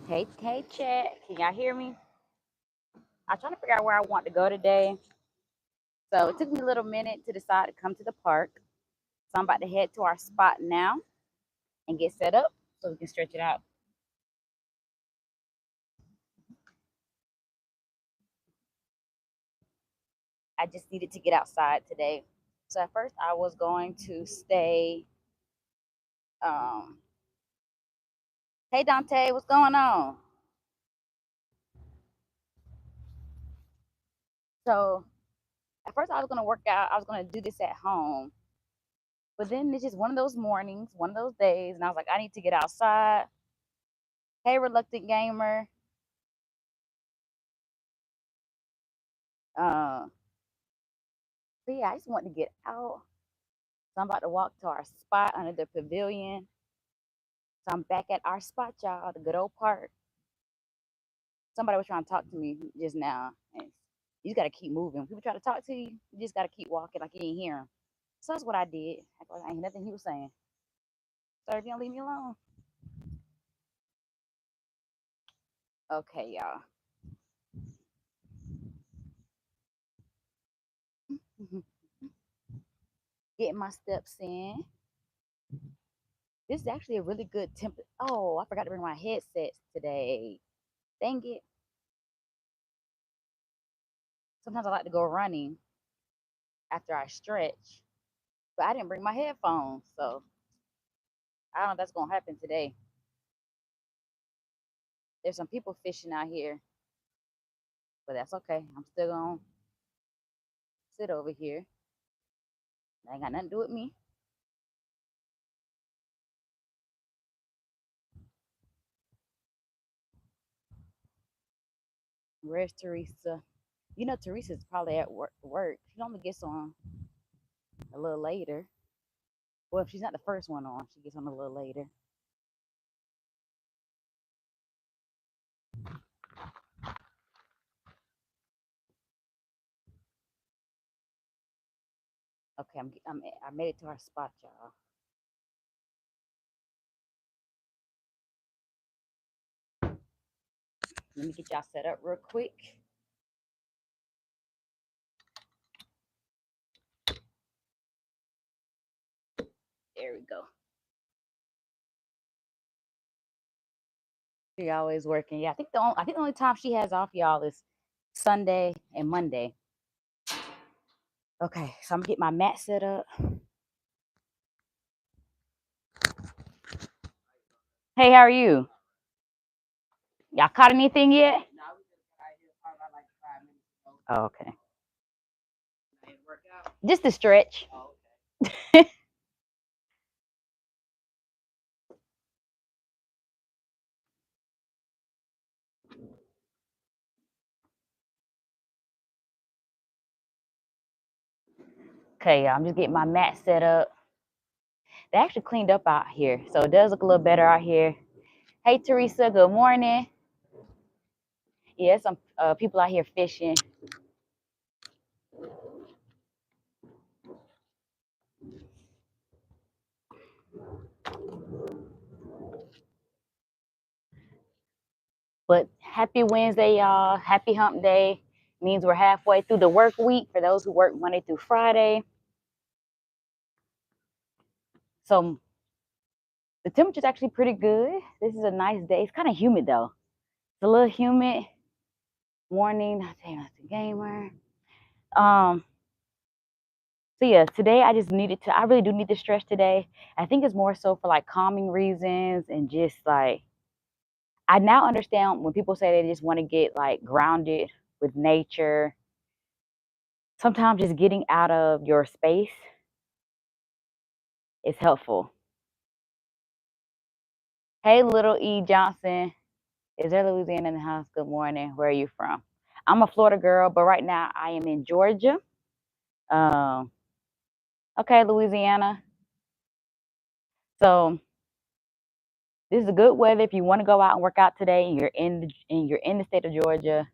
Hey, chat. Can y'all hear me? I'm trying to figure out where I want to go today. So it took me a little minute to decide to come to the park. So I'm about to head to our spot now and get set up so we can stretch it out. I just needed to get outside today. So at first I was going to stay. Um, hey Dante, what's going on? So at first I was gonna work out. I was gonna do this at home, but then it's just one of those mornings, one of those days, and I was like, I need to get outside. Hey, reluctant gamer. Uh, so yeah, I just want to get out. So I'm about to walk to our spot under the pavilion. So I'm back at our spot, y'all, the good old park. Somebody was trying to talk to me just now, and you just gotta keep moving. People try to talk to you, you just gotta keep walking like you didn't hear him. So that's what I did. Act like I ain't nothing he was saying. Sir, if you don't leave me alone. Okay, y'all. Getting my steps in. This is actually a really good temp. Oh, I forgot to bring my headsets today. Dang it. Sometimes I like to go running after I stretch, but I didn't bring my headphones. So I don't know if that's going to happen today. There's some people fishing out here, but that's okay. I'm still going to sit over here. That ain't got nothing to do with me. Where's Teresa? You know, Teresa's probably at work. She normally gets on a little later. Well, if she's not the first one on, she gets on a little later. Okay, I made it to our spot, y'all. Let me get y'all set up real quick. There we go. She always working. Yeah, I think the only time she has off, y'all, is Sunday and Monday. Okay, so I'm gonna get my mat set up. Hey, how are you? Y'all caught anything yet? Oh, okay. Just a stretch. Okay, I'm just getting my mat set up. They actually cleaned up out here, so it does look a little better out here. Hey, Teresa, good morning. Yeah, some people out here fishing. But happy Wednesday, y'all. Happy hump day. Means we're halfway through the work week for those who work Monday through Friday. So the temperature's actually pretty good. This is a nice day. It's kind of humid though. It's a little humid. Morning, not saying the gamer. Um, so yeah, today I really do need to stretch today. I think it's more so for like calming reasons and just like I now understand when people say they just want to get like grounded with nature. Sometimes just getting out of your space is helpful. Hey, little E Johnson, is there Louisiana in the house? Good morning. Where are you from? I'm a Florida girl, but right now I am in Georgia. Um, okay, Louisiana. So this is a good weather if you want to go out and work out today and you're in the state of Georgia.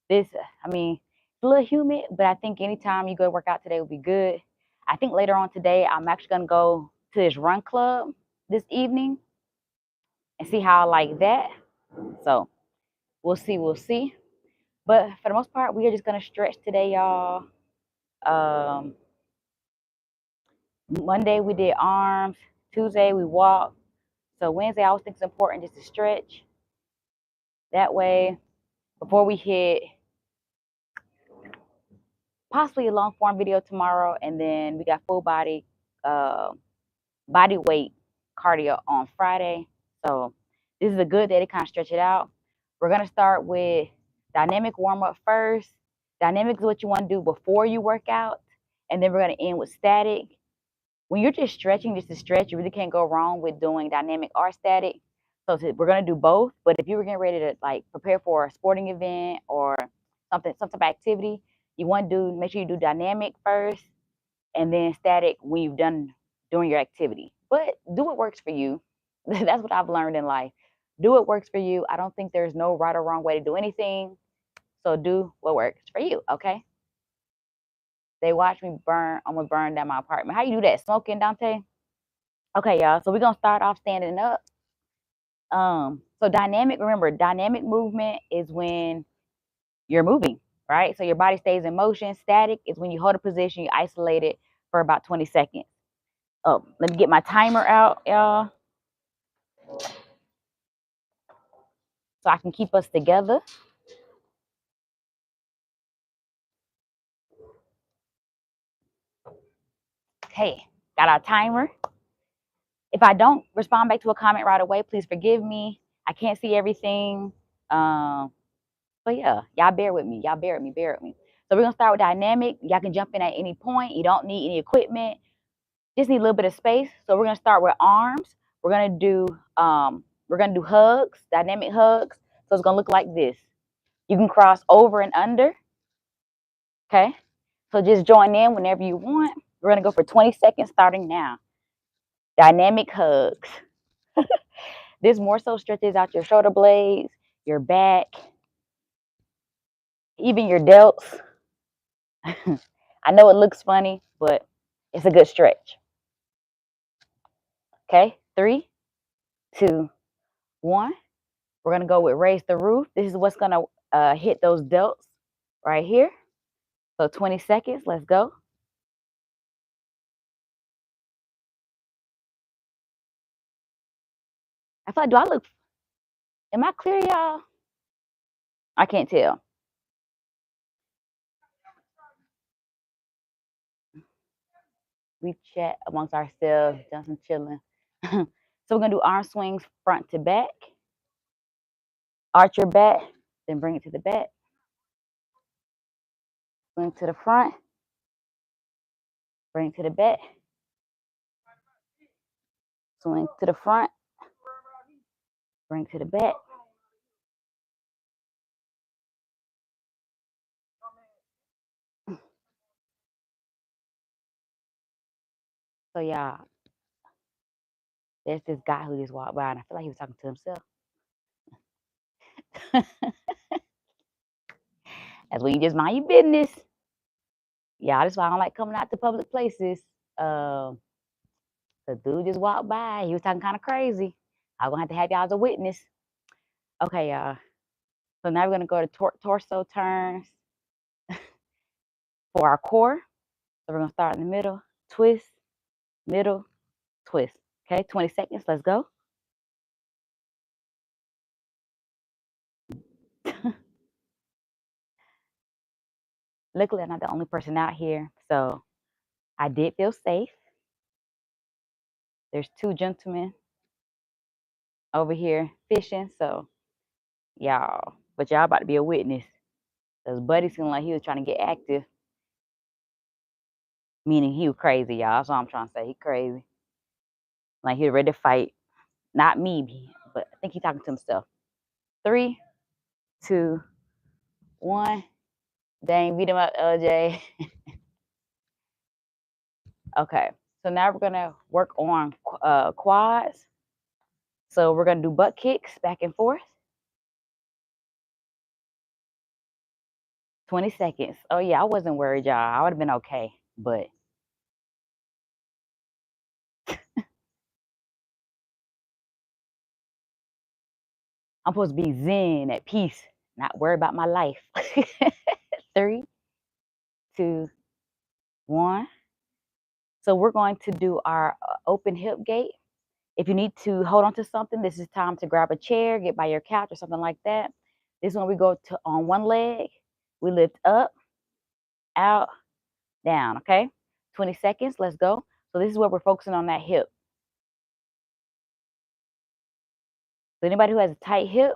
This, I mean, it's a little humid, but I think anytime you go work out today will be good. I think later on today I'm actually gonna go to this run club this evening and see how I like that. So we'll see, we'll see. But for the most part, we are just gonna stretch today, y'all. Um, Monday we did arms. Tuesday we walked. So Wednesday I always think it's important just to stretch. That way, before we hit possibly a long form video tomorrow, and then we got full body, body weight cardio on Friday. So this is a good day to kind of stretch it out. We're gonna start with dynamic warm up first. Dynamic is what you want to do before you work out, and then we're gonna end with static. When you're just stretching just to stretch, you really can't go wrong with doing dynamic or static. So we're gonna do both. But if you were getting ready to like prepare for a sporting event or something, some type of activity, you want to do make sure you do dynamic first, and then static when you've done doing your activity. But do what works for you. That's what I've learned in life. Do what works for you. I don't think there's no right or wrong way to do anything. So do what works for you. Okay. They watch me burn. I'm gonna burn down my apartment. How you do that? Smoking, Dante? Okay, y'all. So we're gonna start off standing up. So dynamic, remember, dynamic movement is when you're moving, right? So your body stays in motion. Static is when you hold a position, you isolate it for about 20 seconds. Oh, let me get my timer out, y'all, so I can keep us together. Okay, got our timer. If I don't respond back to a comment right away, please forgive me. I can't see everything. But yeah, y'all bear with me. Y'all bear with me. Bear with me. So we're gonna start with dynamic. Y'all can jump in at any point. You don't need any equipment. Just need a little bit of space. So we're gonna start with arms. We're gonna do hugs, dynamic hugs. So it's gonna look like this. You can cross over and under. Okay. So just join in whenever you want. We're gonna go for 20 seconds starting now. Dynamic hugs. This more so stretches out your shoulder blades, your back, even your delts. I know it looks funny, but it's a good stretch. Okay, 3, 2, 1. We're gonna go with raise the roof. This is what's gonna hit those delts right here. So 20 seconds, let's go. I feel like, am I clear, y'all? I can't tell. We chat amongst ourselves, done some chilling. So we're gonna do arm swings front to back. Arch your back, then bring it to the back. Swing to the front, bring it to the back. Swing to the front, bring it to the back. So y'all, there's this guy who just walked by, and I feel like he was talking to himself. That's when you just mind your business. Yeah, that's why I don't like coming out to public places. The dude just walked by. He was talking kind of crazy. I'm gonna have to have y'all as a witness. Okay, y'all. So now we're gonna go to torso turns for our core. So we're gonna start in the middle, twist, middle, twist. Okay, 20 seconds. Let's go. Luckily, I'm not the only person out here, so I did feel safe. There's 2 gentlemen over here fishing, so but y'all about to be a witness. Cause Buddy seemed like he was trying to get active, meaning he was crazy, y'all. That's all I'm trying to say. He crazy, like he ready to fight. Not me, but I think he's talking to himself. 3, 2, 1. Dang, beat him up, LJ. Okay, so now we're gonna work on quads. So we're gonna do butt kicks back and forth. 20 seconds. Oh yeah, I wasn't worried, y'all. I would have been okay, but I'm supposed to be zen, at peace, not worry about my life. 3, 2, 1. So we're going to do our open hip gait. If you need to hold on to something, this is time to grab a chair, get by your couch or something like that. This is when we go to on one leg. We lift up, out, down, okay? 20 seconds, let's go. So this is where we're focusing on that hip. So anybody who has a tight hip,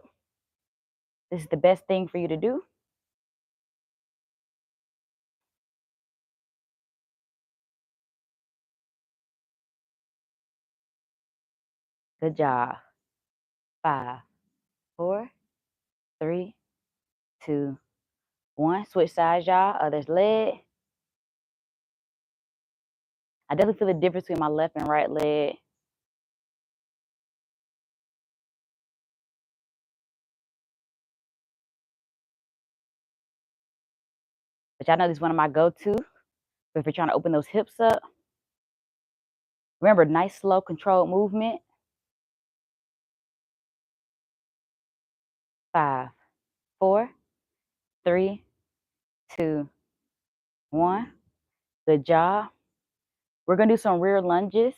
this is the best thing for you to do. Good job. 5, 4, 3, 2, 1. Switch sides, y'all. Other leg. I definitely feel the difference between my left and right leg. But y'all know this is one of my go-to. But if you're trying to open those hips up, remember, nice, slow, controlled movement. 5, 4, 3, 2, 1. Good job. We're gonna do some rear lunges.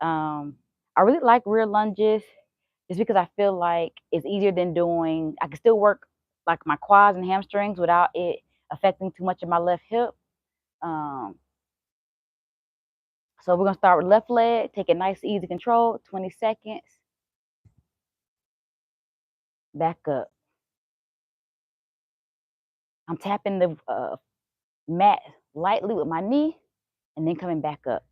I really like rear lunges just because I feel like it's easier than doing. I can still work like my quads and hamstrings without it affecting too much of my left hip. Um, so we're gonna start with left leg. Take it nice, easy control. 20 seconds. Back up. I'm tapping the mat lightly with my knee and then coming back up.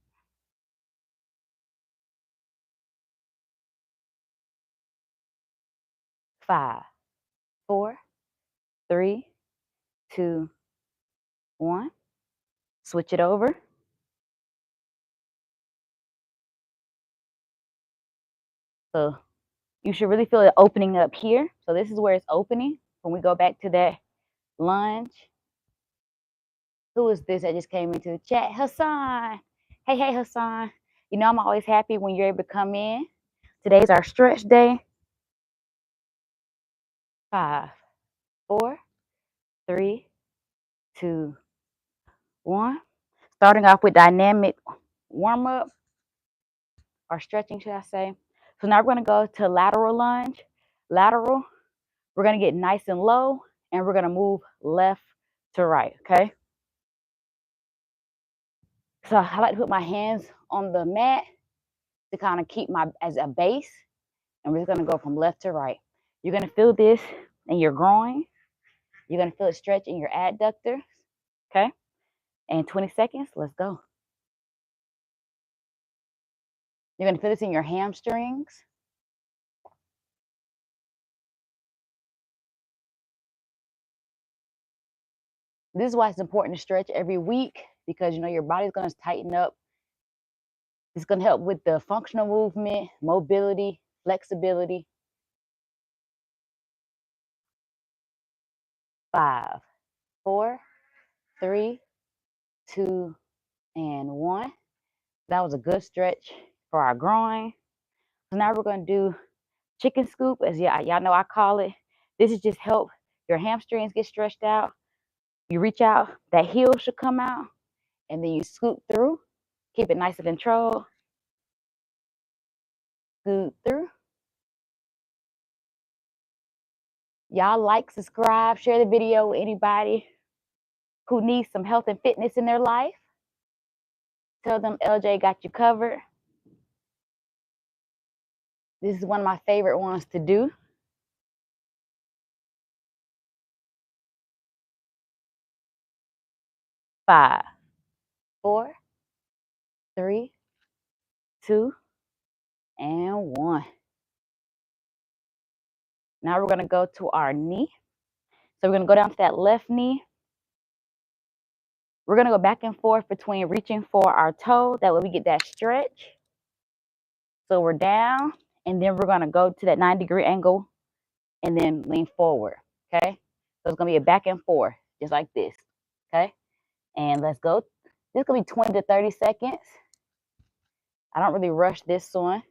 5, 4, 3, 2, 1. Switch it over. So you should really feel it opening up here. So this is where it's opening. When we go back to that lunge. Who is this that just came into the chat? Hassan. Hey, hey, Hassan. You know I'm always happy when you're able to come in. Today's our stretch day. 5, 4, 3, 2, 1. Starting off with dynamic warm-up or stretching, should I say. So now we're going to go to lateral lunge. Lateral, we're going to get nice and low, and we're going to move left to right, okay? So I like to put my hands on the mat to kind of keep my, as a base, and we're just going to go from left to right. You're going to feel this in your groin. You're going to feel it stretch in your adductors, okay? And 20 seconds, let's go. You're going to feel this in your hamstrings. This is why it's important to stretch every week, because you know your body's going to tighten up. It's going to help with the functional movement, mobility, flexibility. 5, 4, 3, 2, and 1. That was a good stretch for our groin. So now we're going to do chicken scoop, as y'all know I call it. This is just help your hamstrings get stretched out. You reach out, that heel should come out, and then you scoop through. Keep it nice and controlled. Scoop through. Y'all like, subscribe, share the video with anybody who needs some health and fitness in their life. Tell them LJ got you covered. This is one of my favorite ones to do. 5, 4, 3, 2, and 1. Now we're going to go to our knee. So we're going to go down to that left knee. We're going to go back and forth between reaching for our toe. That way we get that stretch. So we're down, and then we're going to go to that 90-degree angle and then lean forward, okay? So it's going to be a back and forth, just like this, okay? And let's go. This is going to be 20 to 30 seconds. I don't really rush this one.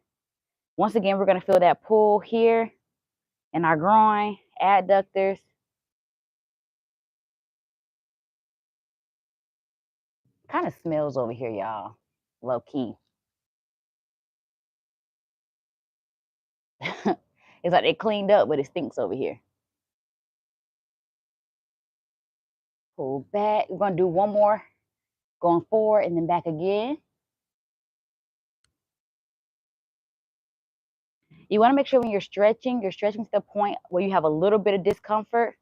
Once again, we're going to feel that pull here in our groin, adductors. Kind of smells over here, y'all. Low key. It's like they cleaned up, but it stinks over here. Pull back. We're going to do one more going forward and then back again. You want to make sure when you're stretching to the point where you have a little bit of discomfort,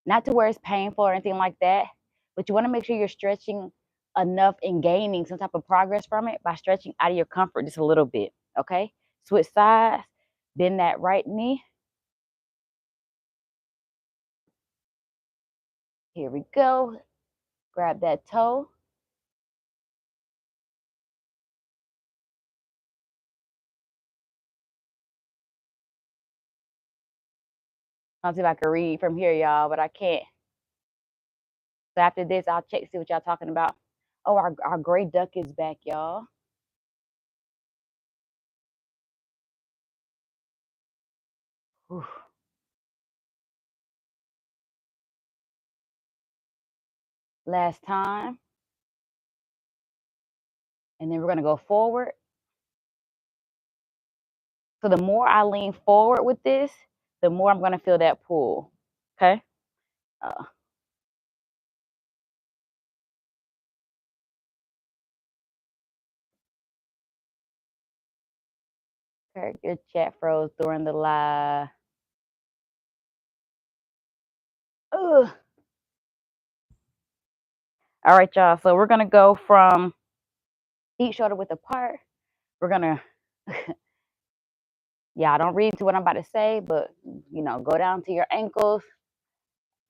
not to where it's painful or anything like that, but you want to make sure you're stretching enough and gaining some type of progress from it by stretching out of your comfort just a little bit, okay? Switch sides, bend that right knee. Here we go. Grab that toe. I'll see if I can read from here, y'all, but I can't. So after this, I'll check to see what y'all talking about. Oh, our gray duck is back, y'all. Whew. Last time. And then we're going to go forward. So the more I lean forward with this, the more I'm going to feel that pull. Okay? Okay, good chat froze during the live. Ugh. All right, y'all. So we're going to go from feet shoulder width apart. We're going to, yeah, don't read into what I'm about to say, but, you know, go down to your ankles.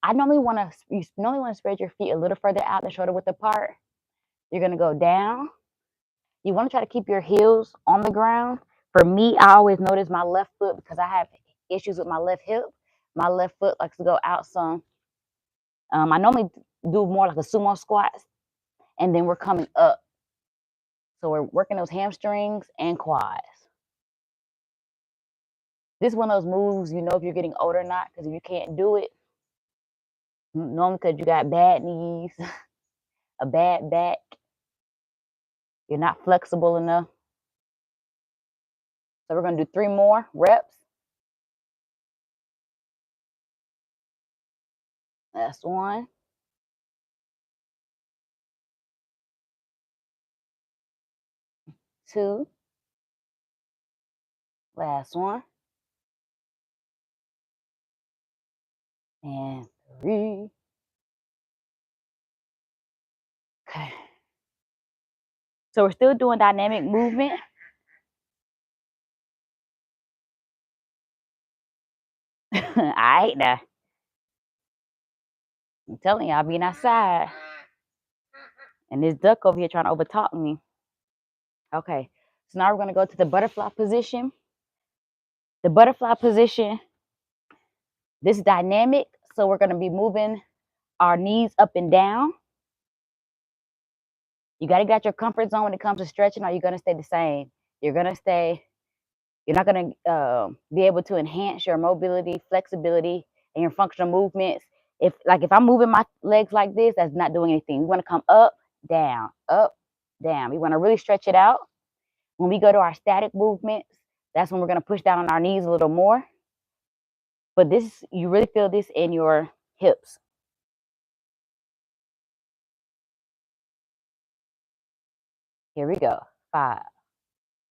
You normally want to spread your feet a little further out than shoulder width apart. You're going to go down. You want to try to keep your heels on the ground. For me, I always notice my left foot, because I have issues with my left hip. My left foot likes to go out some. I normally do more like a sumo squat, and then we're coming up. So we're working those hamstrings and quads. This is one of those moves, you know if you're getting older or not, because if you can't do it, normally because you got bad knees, a bad back, you're not flexible enough. So we're going to do 3 more reps. That's 1. 2. Last 1. And 3. Okay. So we're still doing dynamic movement. I hate that. I'm telling you, I'll be outside. And this duck over here trying to overtalk me. Okay. So now we're going to go to the butterfly position. The butterfly position, this is dynamic. So we're going to be moving our knees up and down. You got to get your comfort zone when it comes to stretching, or you're going to stay the same. You're going to stay, you're not going to be able to enhance your mobility, flexibility, and your functional movements. If I'm moving my legs like this, that's not doing anything. We want to come up, down, up, down. We want to really stretch it out. When we go to our static movements, that's when we're going to push down on our knees a little more. But this, you really feel this in your hips. Here we go. 5,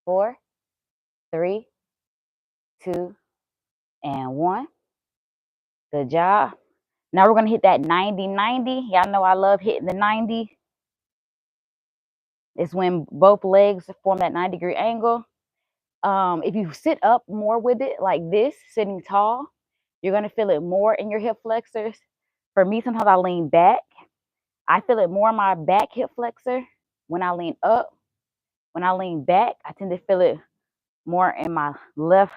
4, 3, 2, and 1. Good job. Now we're going to hit that 90-90. Y'all know I love hitting the 90. It's when both legs form that 90-degree angle. If you sit up more with it, like this, sitting tall, you're going to feel it more in your hip flexors. For me, sometimes I lean back. I feel it more in my back hip flexor when I lean up. When I lean back, I tend to feel it more in my left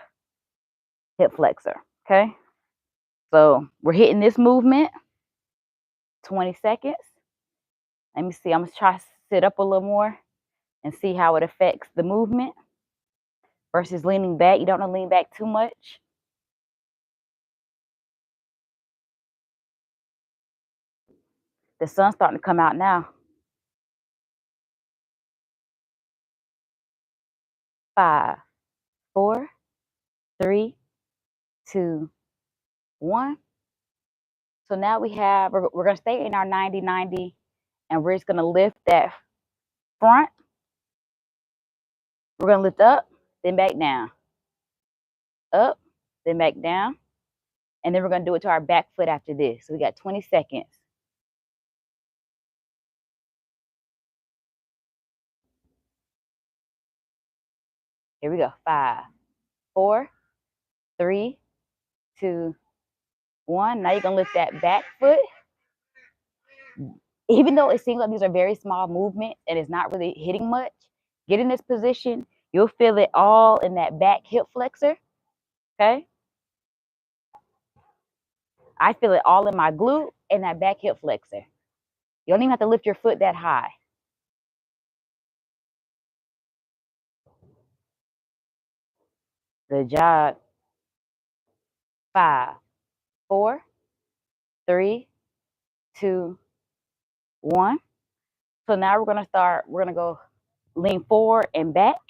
hip flexor. Okay. So we're hitting this movement, 20 seconds. Let me see. I'm going to try to sit up a little more and see how it affects the movement versus leaning back. You don't want to lean back too much. The sun's starting to come out now. 5, 4, 3, 2, 1. So now we're going to stay in our 90-90, and we're just going to lift that front. We're going to lift up, then back down. Up, then back down. And then we're going to do it to our back foot after this. So we got 20 seconds. Here we go. 5, 4, 3, 2, 1. Now you're going to lift that back foot. Even though it seems like these are very small movements and it's not really hitting much, get in this position. You'll feel it all in that back hip flexor. Okay? I feel it all in my glute and that back hip flexor. You don't even have to lift your foot that high. Good job. 5, 4, 3, 2, 1. So now we're going to go lean forward and back.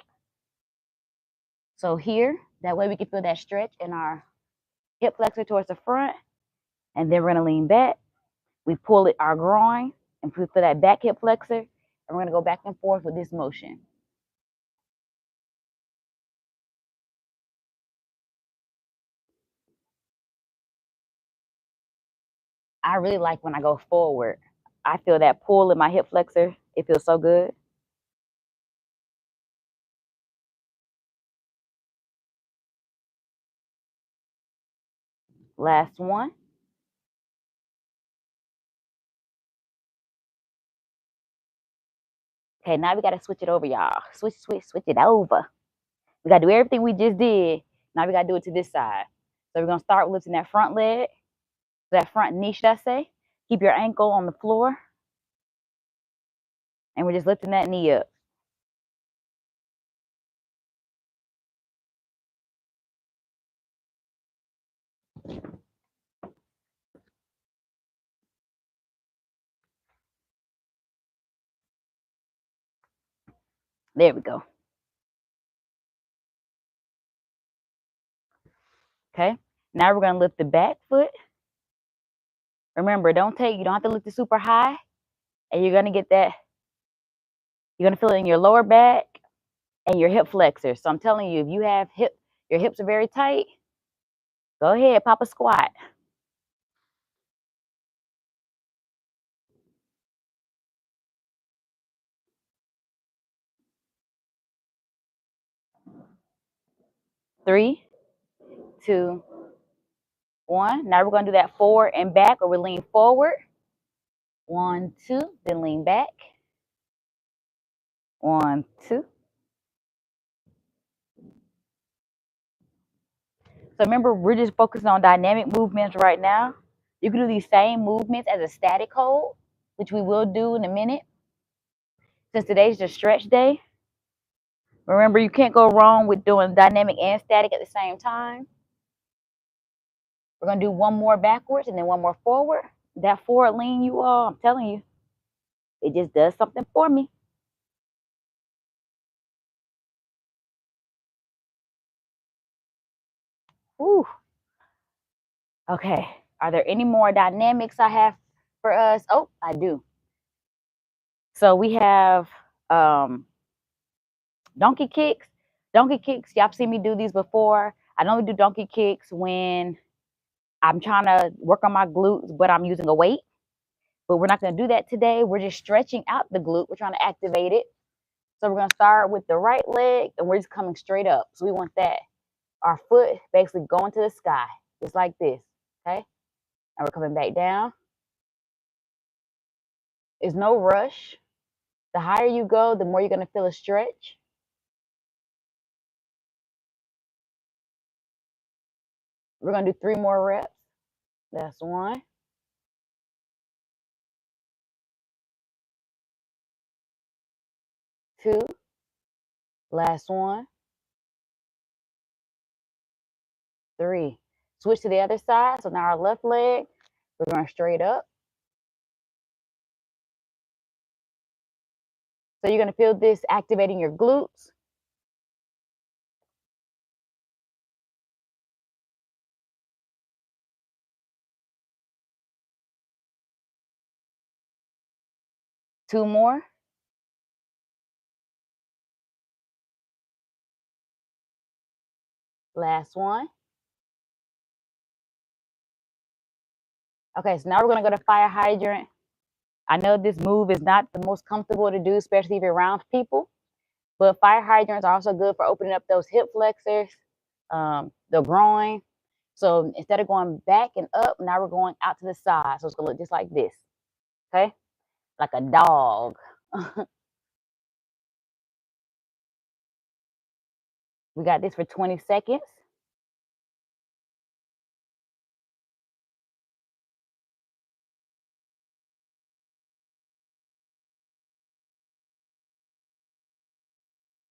So here, that way we can feel that stretch in our hip flexor towards the front. And then we're going to lean back. We pull it our groin and feel that back hip flexor. And we're going to go back and forth with this motion. I really like when I go forward. I feel that pull in my hip flexor. It feels so good. Last one. Okay, now we got to switch it over, y'all. Switch it over. We got to do everything we just did. Now we got to do it to this side. So we're going to start lifting that front leg, that front knee, should I say. Keep your ankle on the floor. And we're just lifting that knee up. There we go. Okay. Now we're going to lift the back foot. Remember, you don't have to lift it super high. And you're going to get that. You're going to feel it in your lower back and your hip flexors. So I'm telling you, if you have your hips are very tight, go ahead, pop a squat. Three, 2, 1. Now we're going to do that forward and back, or we lean forward. 1, 2, then lean back. 1, 2. So remember, we're just focusing on dynamic movements right now. You can do these same movements as a static hold, which we will do in a minute. Since today's just stretch day, remember, you can't go wrong with doing dynamic and static at the same time. We're going to do one more backwards and then one more forward. That forward lean, you all, I'm telling you, it just does something for me. Whew. Okay. Are there any more dynamics I have for us? Oh, I do. So we have donkey kicks. Donkey kicks, y'all seen me do these before. I normally do donkey kicks when I'm trying to work on my glutes, but I'm using a weight. But we're not going to do that today. We're just stretching out the glute. We're trying to activate it. So we're going to start with the right leg, and we're just coming straight up. So we want that. Our foot basically going to the sky, just like this, okay? And we're coming back down. There's no rush. The higher you go, the more you're going to feel a stretch. We're going to do 3 more reps. That's 1. 2. Last 1. 3. Switch to the other side. So now our left leg, we're going straight up. So you're going to feel this activating your glutes. Two more. Last one. Okay, so now we're going to go to fire hydrant. I know this move is not the most comfortable to do, especially if you're around people, but fire hydrants are also good for opening up those hip flexors, the groin. So instead of going back and up, now we're going out to the side. So it's going to look just like this, okay? Like a dog. We got this for 20 seconds.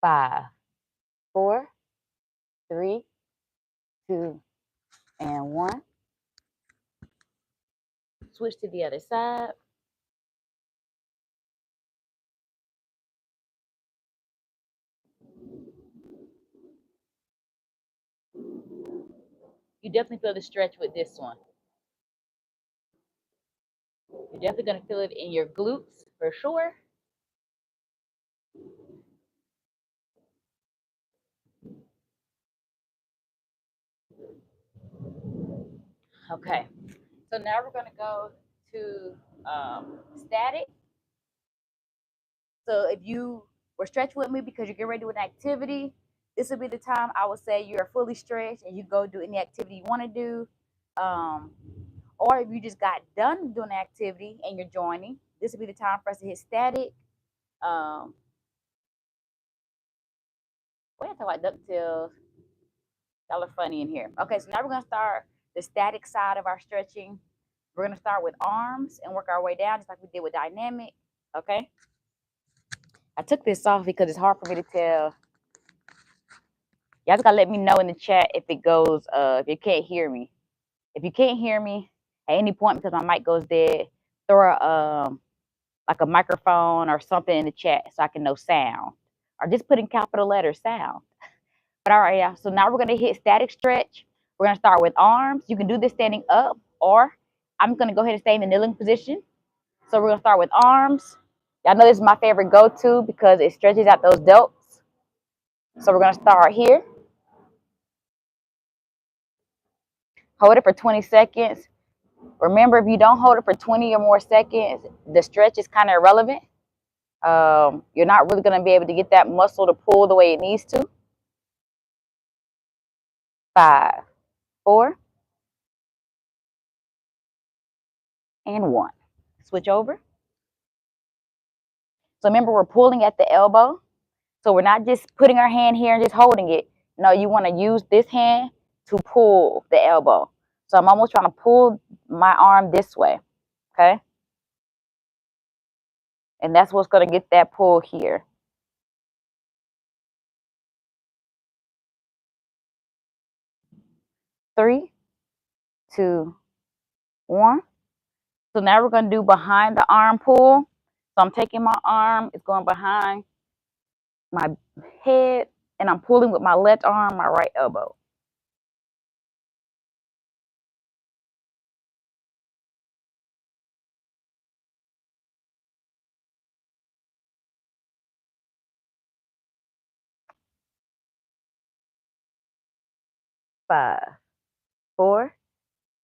Five, four, three, two, and one. Switch to the other side. You definitely feel the stretch with this one. You're definitely going to feel it in your glutes for sure. Okay, so now we're going to go to static. So if you were stretched with me because you're getting ready to do an activity, this would be the time I would say you're fully stretched and you go do any activity you want to do. Or if you just got done doing an activity and you're joining, this would be the time for us to hit static. We're talking about ducktails. Y'all are funny in here. Okay, so now we're gonna start the static side of our stretching. We're gonna start with arms and work our way down, just like we did with dynamic. Okay. I took this off because it's hard for me to tell. Y'all just gotta let me know in the chat if it goes, if you can't hear me. If you can't hear me at any point because my mic goes dead, throw like a microphone or something in the chat so I can know sound. Or just put in capital letters sound. But all right, yeah. So now we're gonna hit static stretch. We're gonna start with arms. You can do this standing up, or I'm gonna go ahead and stay in the kneeling position. So we're gonna start with arms. Y'all know this is my favorite go-to because it stretches out those delts. So we're gonna start here. Hold it for 20 seconds. Remember, if you don't hold it for 20 or more seconds, the stretch is kind of irrelevant. You're not really gonna be able to get that muscle to pull the way it needs to. 5, 4, and 1. Switch over. So remember, we're pulling at the elbow. So we're not just putting our hand here and just holding it. No, you want to use this hand to pull the elbow. So I'm almost trying to pull my arm this way, okay? And that's what's going to get that pull here. 3, 2, 1. So now we're going to do behind the arm pull. So I'm taking my arm, it's going behind my head, and I'm pulling with my left arm, my right elbow. Five, 4,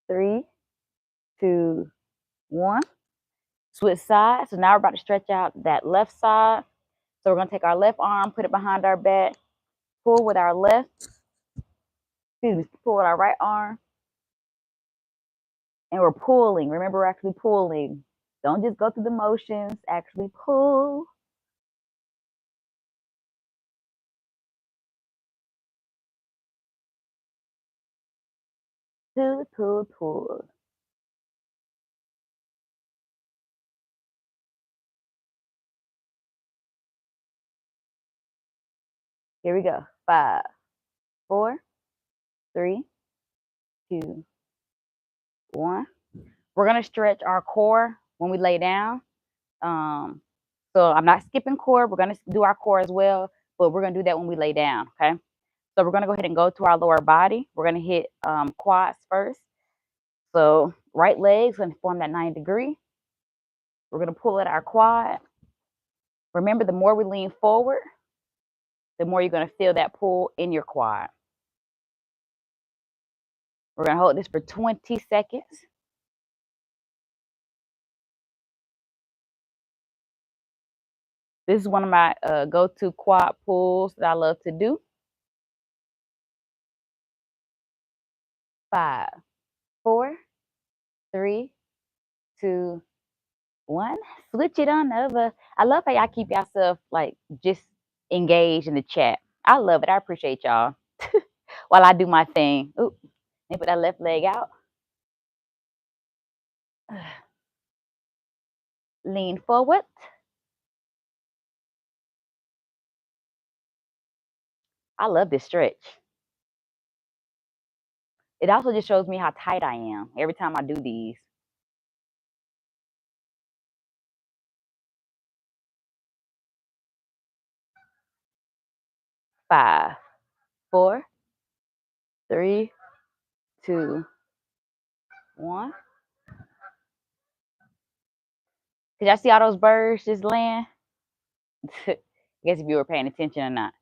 3, 2, 1. Switch sides. So now we're about to stretch out that left side. So we're going to take our left arm, put it behind our back, pull with our left, pull with our right arm, and we're pulling. Remember, we're actually pulling. Don't just go through the motions, actually pull. Pull, pull, pull. Here we go. 5, 4, 3, 2, 1. We're going to stretch our core when we lay down. So I'm not skipping core. We're going to do our core as well, but we're going to do that when we lay down, okay? So we're going to go ahead and go to our lower body. We're going to hit quads first. So right leg's going to form that 90 degree. We're going to pull at our quad. Remember, the more we lean forward, the more you're going to feel that pull in your quad. We're going to hold this for 20 seconds. This is one of my go-to quad pulls that I love to do. 5, 4, 3, 2, 1. Switch it on over. I love how y'all keep yourself like just engaged in the chat. I love it. I appreciate y'all. While I do my thing. Ooh, let me put that left leg out. Lean forward. I love this stretch. It also just shows me how tight I am every time I do these. Five, 4, 3, 2, 1. Did y'all see all those birds just land? I guess if you were paying attention or not.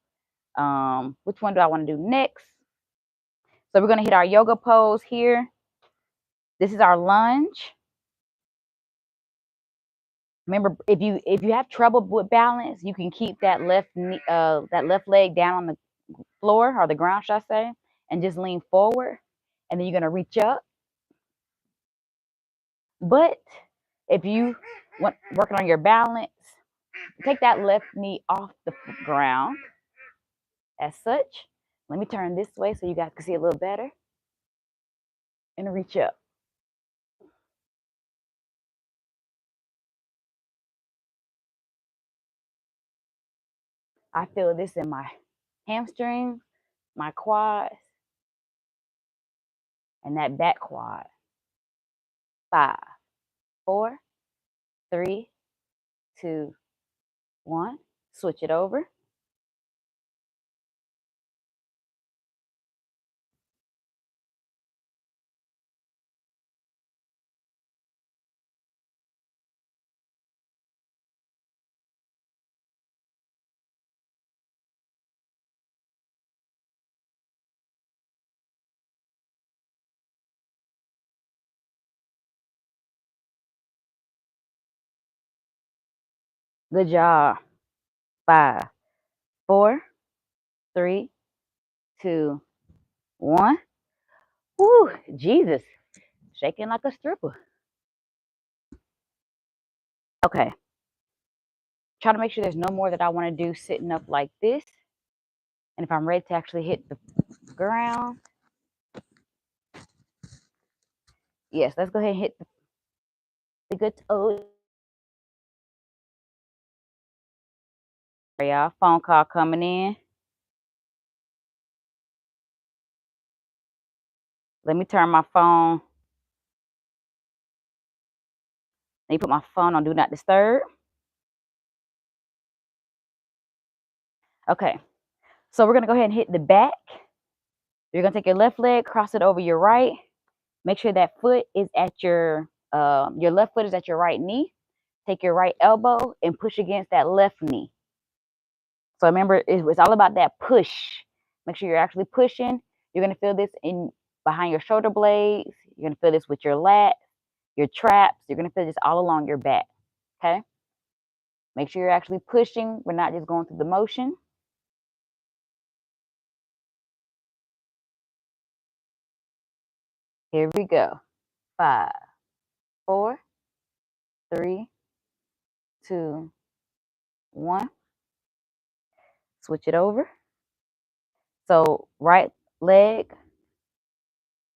Which one do I want to do next? So we're going to hit our yoga pose here. This is our lunge. Remember, if you have trouble with balance, you can keep that left leg down on the floor or the ground, should I say, and just lean forward, and then you're going to reach up. But if you want working on your balance, take that left knee off the ground as such. Let me turn this way so you guys can see a little better. And reach up. I feel this in my hamstrings, my quads, and that back quad. 5, 4, 3, 2, 1. Switch it over. Good job. 5, 4, 3, 2, 1. Woo, Jesus. Shaking like a stripper. Okay. Try to make sure there's no more that I want to do sitting up like this. And if I'm ready to actually hit the ground, yes, let's go ahead and hit the good toes. Y'all, phone call coming in. Let me turn my phone. Let me put my phone on Do Not Disturb. Okay, so we're going to go ahead and hit the back. You're going to take your left leg, cross it over your right. Make sure that foot is at your left foot is at your right knee. Take your right elbow and push against that left knee. So remember, it's all about that push. Make sure you're actually pushing. You're going to feel this in behind your shoulder blades. You're going to feel this with your lats, your traps. You're going to feel this all along your back. Okay? Make sure you're actually pushing. We're not just going through the motion. Here we go. 5, 4, 3, 2, 1. Switch it over. So right leg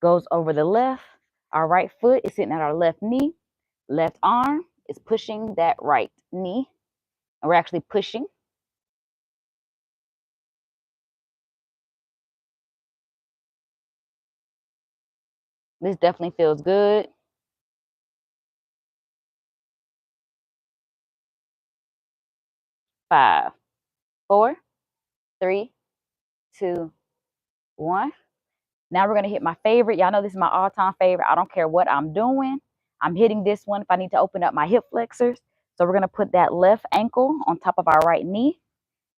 goes over the left. Our right foot is sitting at our left knee. Left arm is pushing that right knee. And we're actually pushing. This definitely feels good. 5, 4, 3, 2, 1. Now we're going to hit my favorite. Y'all know this is my all-time favorite. I don't care what I'm doing. I'm hitting this one if I need to open up my hip flexors. So we're going to put that left ankle on top of our right knee.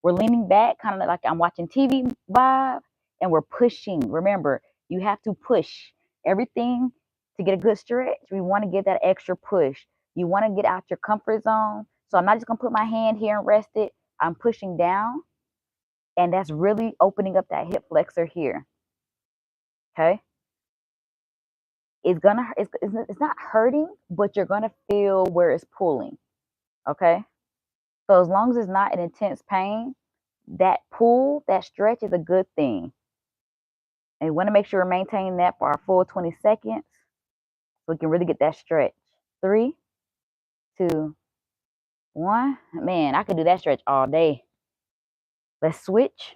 We're leaning back, kind of like I'm watching TV vibe, and we're pushing. Remember, you have to push everything to get a good stretch. We want to get that extra push. You want to get out your comfort zone. So I'm not just going to put my hand here and rest it. I'm pushing down, and that's really opening up that hip flexor here. Okay. It's not hurting, but you're gonna feel where it's pulling. Okay. So as long as it's not an intense pain, that pull, that stretch is a good thing. And you want to make sure we're maintaining that for our full 20 seconds so we can really get that stretch. 3, 2, 1. Man, I could do that stretch all day. Let's switch.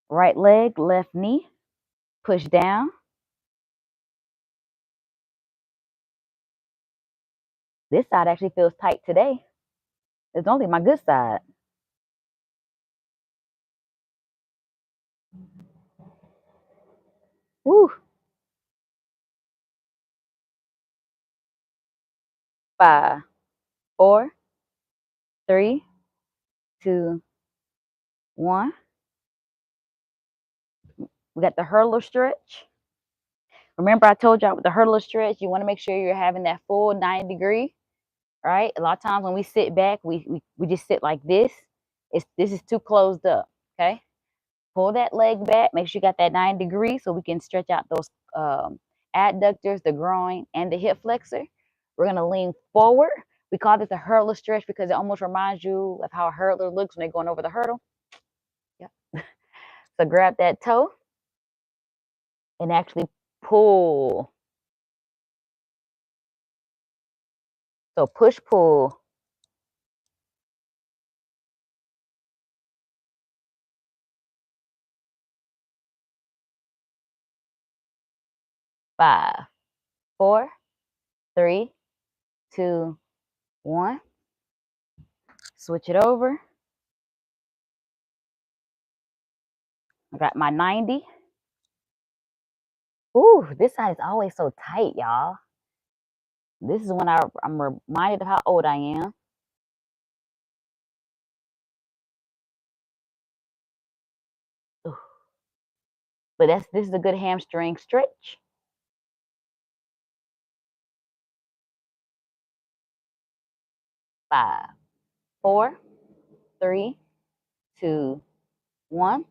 Right leg, left knee. Push down. This side actually feels tight today. It's only my good side. Woo. 5, 4, 3, 2, 1. We got the hurdler stretch. Remember, I told y'all with the hurdler stretch, you want to make sure you're having that full 90 degree, right? A lot of times when we sit back, we just sit like this. This is too closed up, okay? Pull that leg back. Make sure you got that 90 degree so we can stretch out those adductors, the groin, and the hip flexor. We're going to lean forward. We call this a hurdler stretch because it almost reminds you of how a hurdler looks when they're going over the hurdle. Yep. So grab that toe and actually pull. So push, pull. 5, 4, 3, 2, 1. Switch it over. I got my 90. Ooh, this side is always so tight, y'all. This is when I'm reminded of how old I am. Ooh. But this is a good hamstring stretch. 5, 4, 3, 2, 1.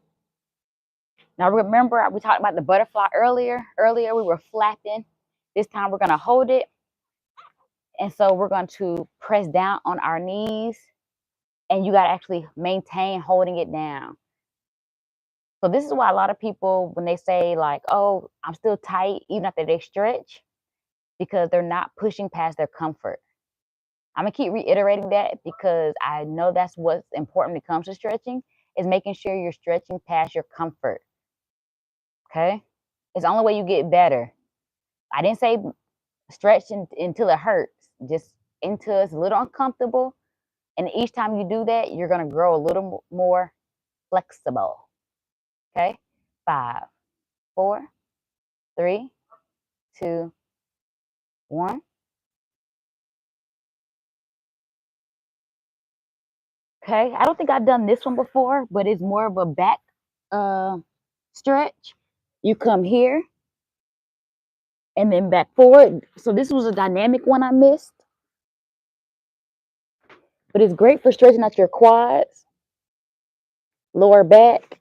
Now remember, we talked about the butterfly earlier. Earlier we were flapping. This time we're gonna hold it. And so we're going to press down on our knees. And you gotta actually maintain holding it down. So this is why a lot of people, when they say like, oh, I'm still tight, even after they stretch, because they're not pushing past their comfort. I'm gonna keep reiterating that because I know that's what's important when it comes to stretching, is making sure you're stretching past your comfort. Okay? It's the only way you get better. I didn't say stretch until it hurts, just until it's a little uncomfortable. And each time you do that, you're gonna grow a little more flexible. Okay? 5, 4, 3, 2, 1. Okay, I don't think I've done this one before, but it's more of a back uh, stretch. You come here and then back forward. So this was a dynamic one I missed, but it's great for stretching out your quads, lower back.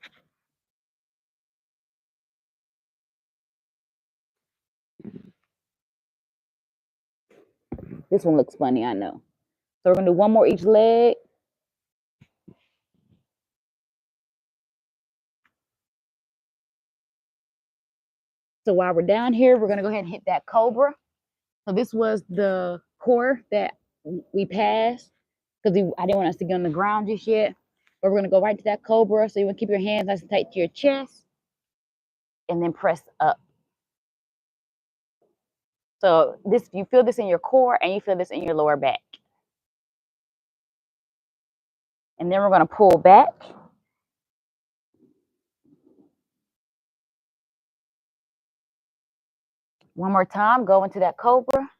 This one looks funny, I know. So we're gonna do one more each leg. So while we're down here, we're gonna go ahead and hit that cobra. So this was the core that we passed because I didn't want us to get on the ground just yet. But we're gonna go right to that cobra. So you want to keep your hands nice and tight to your chest, and then press up. So this, you feel this in your core and you feel this in your lower back. And then we're going to pull back. One more time, go into that cobra.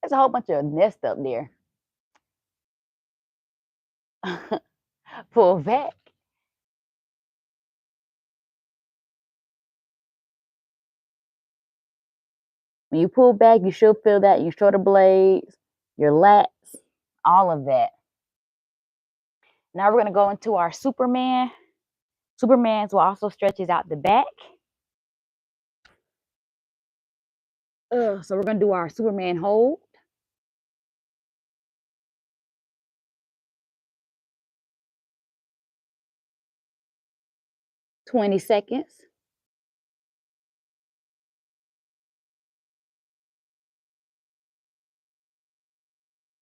There's a whole bunch of nest up there. Pull back. When you pull back, you should feel that your shoulder blades, your lats, all of that. Now we're going to go into our Superman. Superman's will also stretches out the back. So we're going to do our Superman hold. $20 seconds.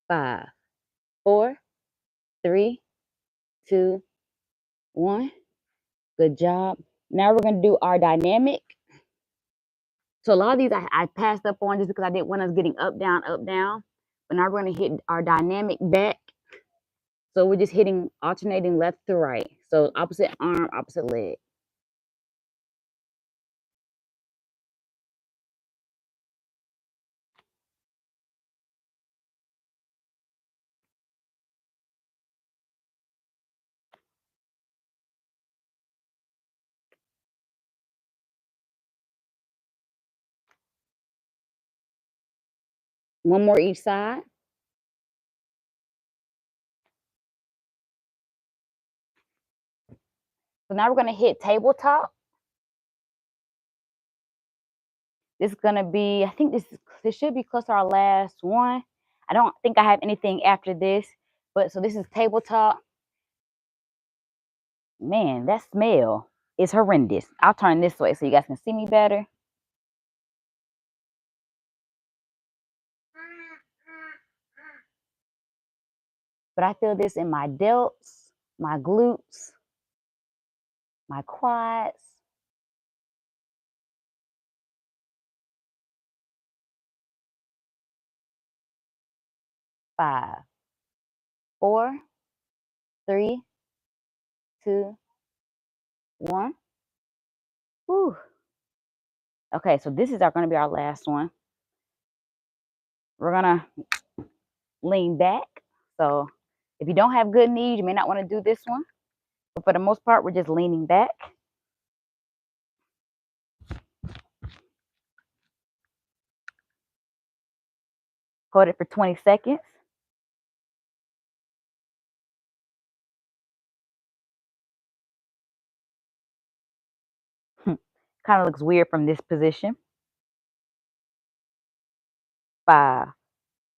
5, 4, 3, 2, 1. Good job. Now we're going to do our dynamic. So a lot of these I passed up on just because I didn't want us getting up, down, up, down. But now we're going to hit our dynamic back. So we're just hitting alternating left to right. So opposite arm, opposite leg. One more each side. So now we're going to hit tabletop. This is going to be, I think this should be close to our last one. I don't think I have anything after this, but so this is tabletop. Man, that smell is horrendous. I'll turn this way so you guys can see me better. But I feel this in my delts, my glutes, my quads. 5, 4, 3, 2, 1. Whew. Okay, so this is going to be our last one. We're going to lean back. So if you don't have good knees, you may not want to do this one. But for the most part, we're just leaning back. Hold it for 20 seconds. Kind of looks weird from this position. 5,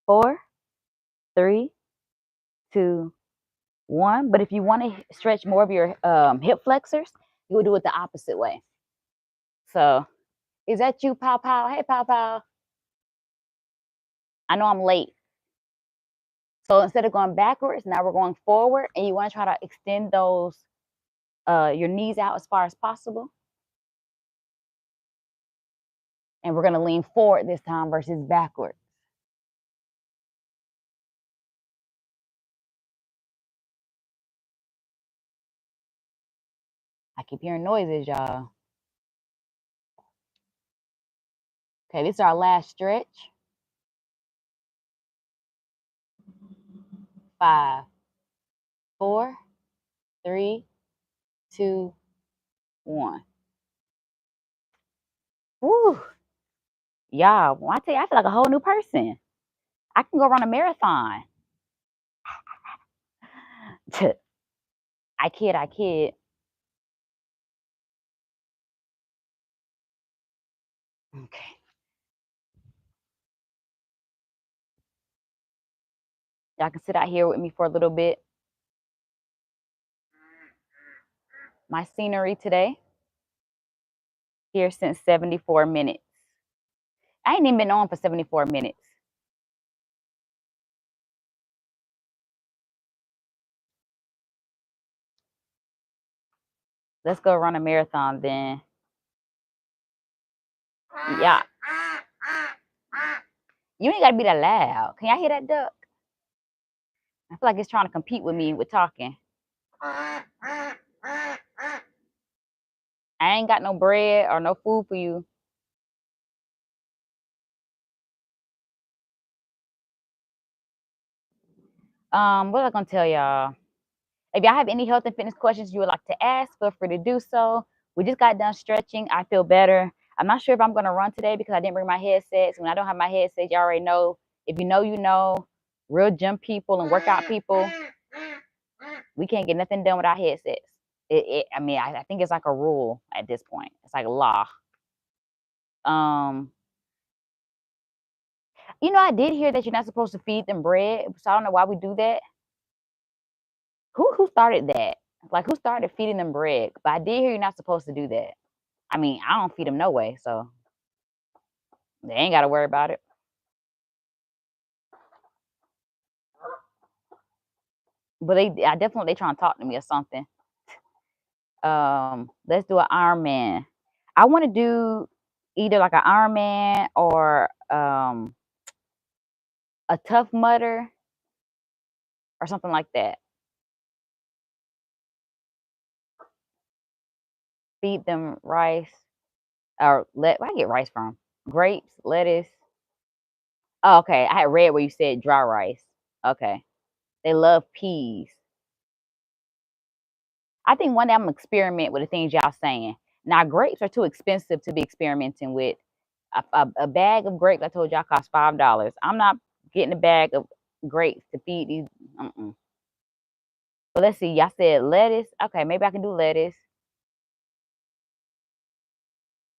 4, 3, 2, 1. But if you want to stretch more of your hip flexors, you would do it the opposite way. So is that you, Pow Pow? Hey, Pow Pow. I know I'm late. So instead of going backwards, now we're going forward, and you want to try to extend those your knees out as far as possible. And we're going to lean forward this time versus backwards. I keep hearing noises, y'all. Okay, this is our last stretch. 5, 4, 3, 2, 1. Woo! Y'all, when I tell you, I feel like a whole new person. I can go run a marathon. I kid. Okay. Y'all can sit out here with me for a little bit. My scenery today, here since 74 minutes. I ain't even been on for 74 minutes. Let's go run a marathon then. Yeah. You ain't gotta be that loud. Can y'all hear that duck? I feel like it's trying to compete with me with talking. I ain't got no bread or no food for you. What was I gonna tell y'all? If y'all have any health and fitness questions you would like to ask, feel free to do so. We just got done stretching. I feel better. I'm not sure if I'm gonna run today because I didn't bring my headsets. When I don't have my headset, you already know. If you know, you know. Real gym people and workout people, we can't get nothing done without headsets. I mean, I think it's like a rule at this point. It's like law. Um, I did hear that you're not supposed to feed them bread, so I don't know why we do that. Who started that? Like, who started feeding them bread? But I did hear you're not supposed to do that. I mean, I don't feed them no way, so they ain't got to worry about it. But I definitely trying to talk to me or something. Let's do an Ironman. I want to do either like an Ironman or a Tough Mudder or something like that. Feed them rice or where I get rice from? Grapes, lettuce. Oh, okay. I had read where you said dry rice. Okay. They love peas. I think one day I'm gonna experiment with the things y'all saying. Now grapes are too expensive to be experimenting with. A bag of grapes I told y'all cost $5. I'm not getting a bag of grapes to feed these. But let's see. Y'all said lettuce. Okay, maybe I can do lettuce.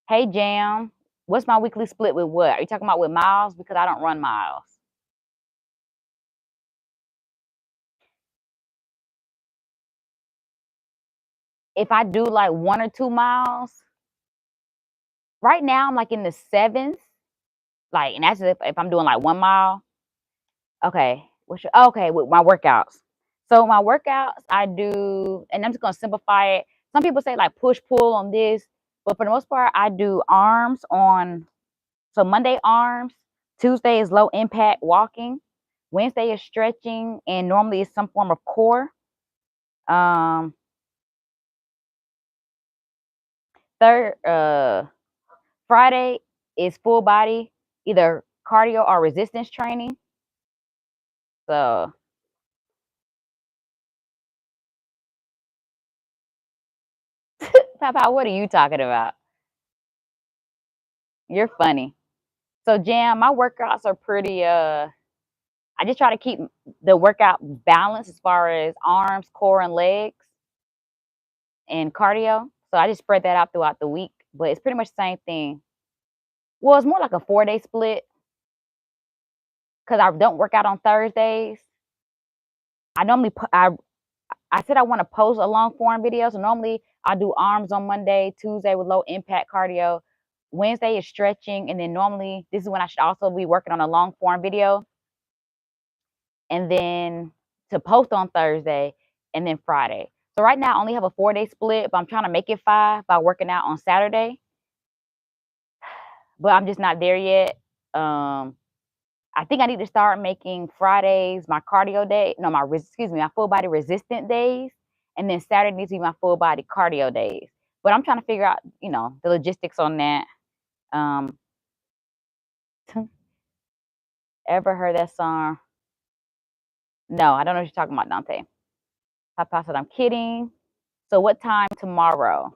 Hey Jam, what's my weekly split with what? Are you talking about with miles? Because I don't run miles. If I do like 1 or 2 miles, right now I'm like in the sevens. Like, and that's if I'm doing like 1 mile. Okay. Okay, with my workouts. So my workouts I do, and I'm just gonna simplify it. Some people say like push pull on this, but for the most part, I do arms on. So Monday arms, Tuesday is low impact walking, Wednesday is stretching, and normally it's some form of core. Um, third, Friday is full body, either cardio or resistance training. So Papa, what are you talking about? You're funny. So Jam, my workouts are pretty I just try to keep the workout balanced as far as arms, core, and legs and cardio. So I just spread that out throughout the week. But it's pretty much the same thing. Well, it's more like a 4-day split because I don't work out on Thursdays. I normally I said I want to post a long form video. So normally I do arms on Monday, Tuesday with low impact cardio. Wednesday is stretching, and then normally this is when I should also be working on a long form video. And then to post on Thursday and then Friday. So right now I only have a 4-day split, but I'm trying to make it 5 by working out on Saturday. But I'm just not there yet. I think I need to start making Fridays my cardio day. No, my full body resistant days, and then Saturday needs to be my full body cardio days. But I'm trying to figure out, the logistics on that. Um, ever heard that song? No, I don't know what you're talking about, Dante. Papa said I'm kidding. So what time tomorrow?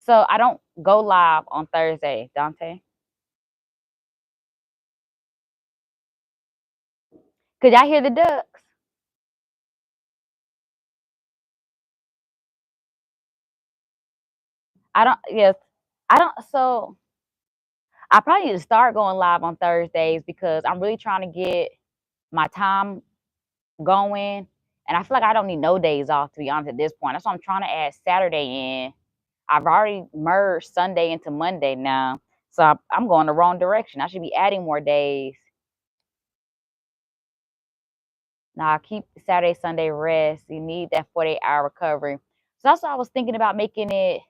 So I don't go live on Thursday, Dante. Could y'all hear the ducks? I don't. Yes, I don't. So I probably need to start going live on Thursdays because I'm really trying to get my time going, and I feel like I don't need no days off to be honest at this point. That's why I'm trying to add Saturday in. I've already merged Sunday into Monday now, so I'm going the wrong direction. I should be adding more days. Now I keep Saturday, Sunday rest. You need that 48-hour recovery. So that's why I was thinking about making it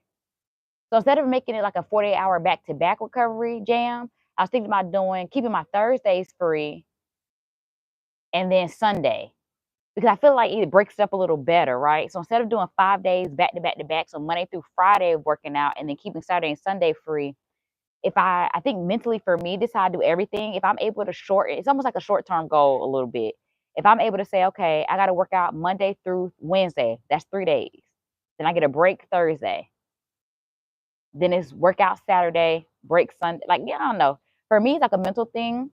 So instead of making it like a 48-hour back-to-back recovery jam, I was thinking about keeping my Thursdays free and then Sunday because I feel like it breaks it up a little better, right? So instead of doing 5 days back to back to back, so Monday through Friday of working out and then keeping Saturday and Sunday free, if I think mentally for me, this is how I do everything. If I'm able to shorten, it's almost like a short term goal a little bit. If I'm able to say, okay, I got to work out Monday through Wednesday, that's 3 days. Then I get a break Thursday. Then it's workout Saturday, break Sunday. Like, yeah, I don't know. For me, it's like a mental thing.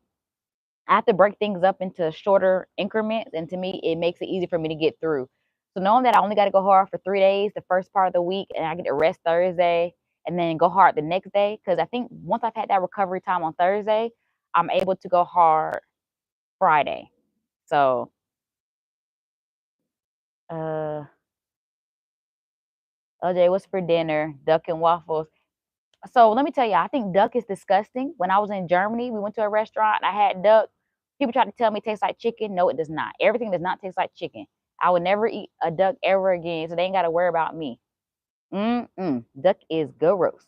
I have to break things up into shorter increments, and to me, it makes it easy for me to get through. So knowing that I only got to go hard for 3 days, the first part of the week, and I get to rest Thursday, and then go hard the next day. Because I think once I've had that recovery time on Thursday, I'm able to go hard Friday. So, uh, LJ, what's for dinner? Duck and waffles. So let me tell you, I think duck is disgusting. When I was in Germany, we went to a restaurant. I had duck. People tried to tell me it tastes like chicken. No, it does not. Everything does not taste like chicken. I would never eat a duck ever again, so they ain't got to worry about me. Duck is gross.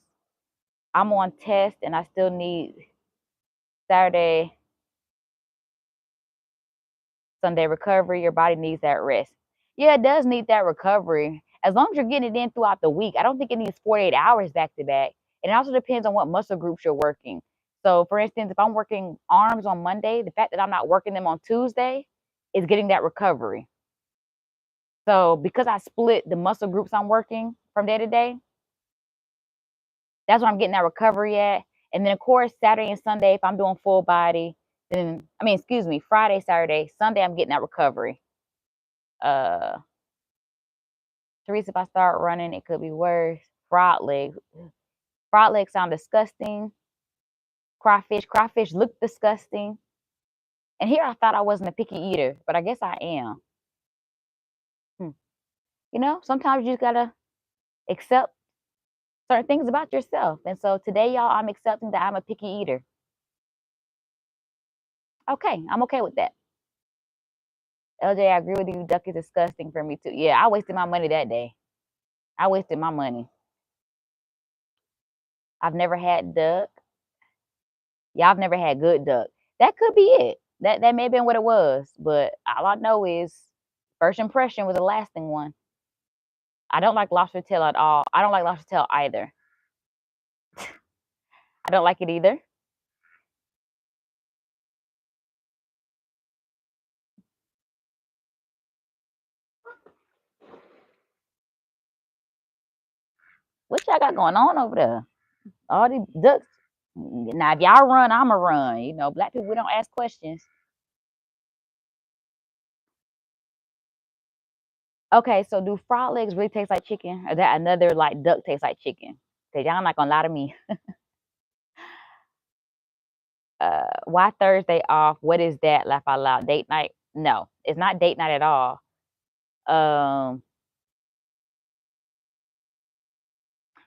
I'm on test, and I still need Saturday, Sunday recovery. Your body needs that rest. Yeah, it does need that recovery. As long as you're getting it in throughout the week, I don't think it needs 48 hours back to back. And it also depends on what muscle groups you're working. So, for instance, if I'm working arms on Monday, the fact that I'm not working them on Tuesday is getting that recovery. So, because I split the muscle groups I'm working from day to day, that's where I'm getting that recovery at. And then, of course, Saturday and Sunday, if I'm doing full body, then, I mean, excuse me, Friday, Saturday, Sunday, I'm getting that recovery. Uh, Teresa, if I start running, it could be worse. Frog legs. Frog legs sound disgusting. Crawfish. Crawfish look disgusting. And here I thought I wasn't a picky eater, but I guess I am. Hmm. Sometimes you just gotta accept certain things about yourself. And so today, y'all, I'm accepting that I'm a picky eater. Okay, I'm okay with that. LJ, I agree with you. Duck is disgusting for me too. Yeah, I wasted my money that day. I wasted my money. I've never had duck. Yeah, I've never had good duck. That could be it. That may have been what it was, but all I know is first impression was a lasting one. I don't like lobster tail at all. I don't like lobster tail either. I don't like it either. What y'all got going on over there? All these ducks. Now, if y'all run, I'ma run. Black people, we don't ask questions. Okay, so do frog legs really taste like chicken? Or that another like duck tastes like chicken? Cause y'all not gonna lie to me. Why Thursday off? What is that? Laugh out loud. Date night? No, it's not date night at all. Um,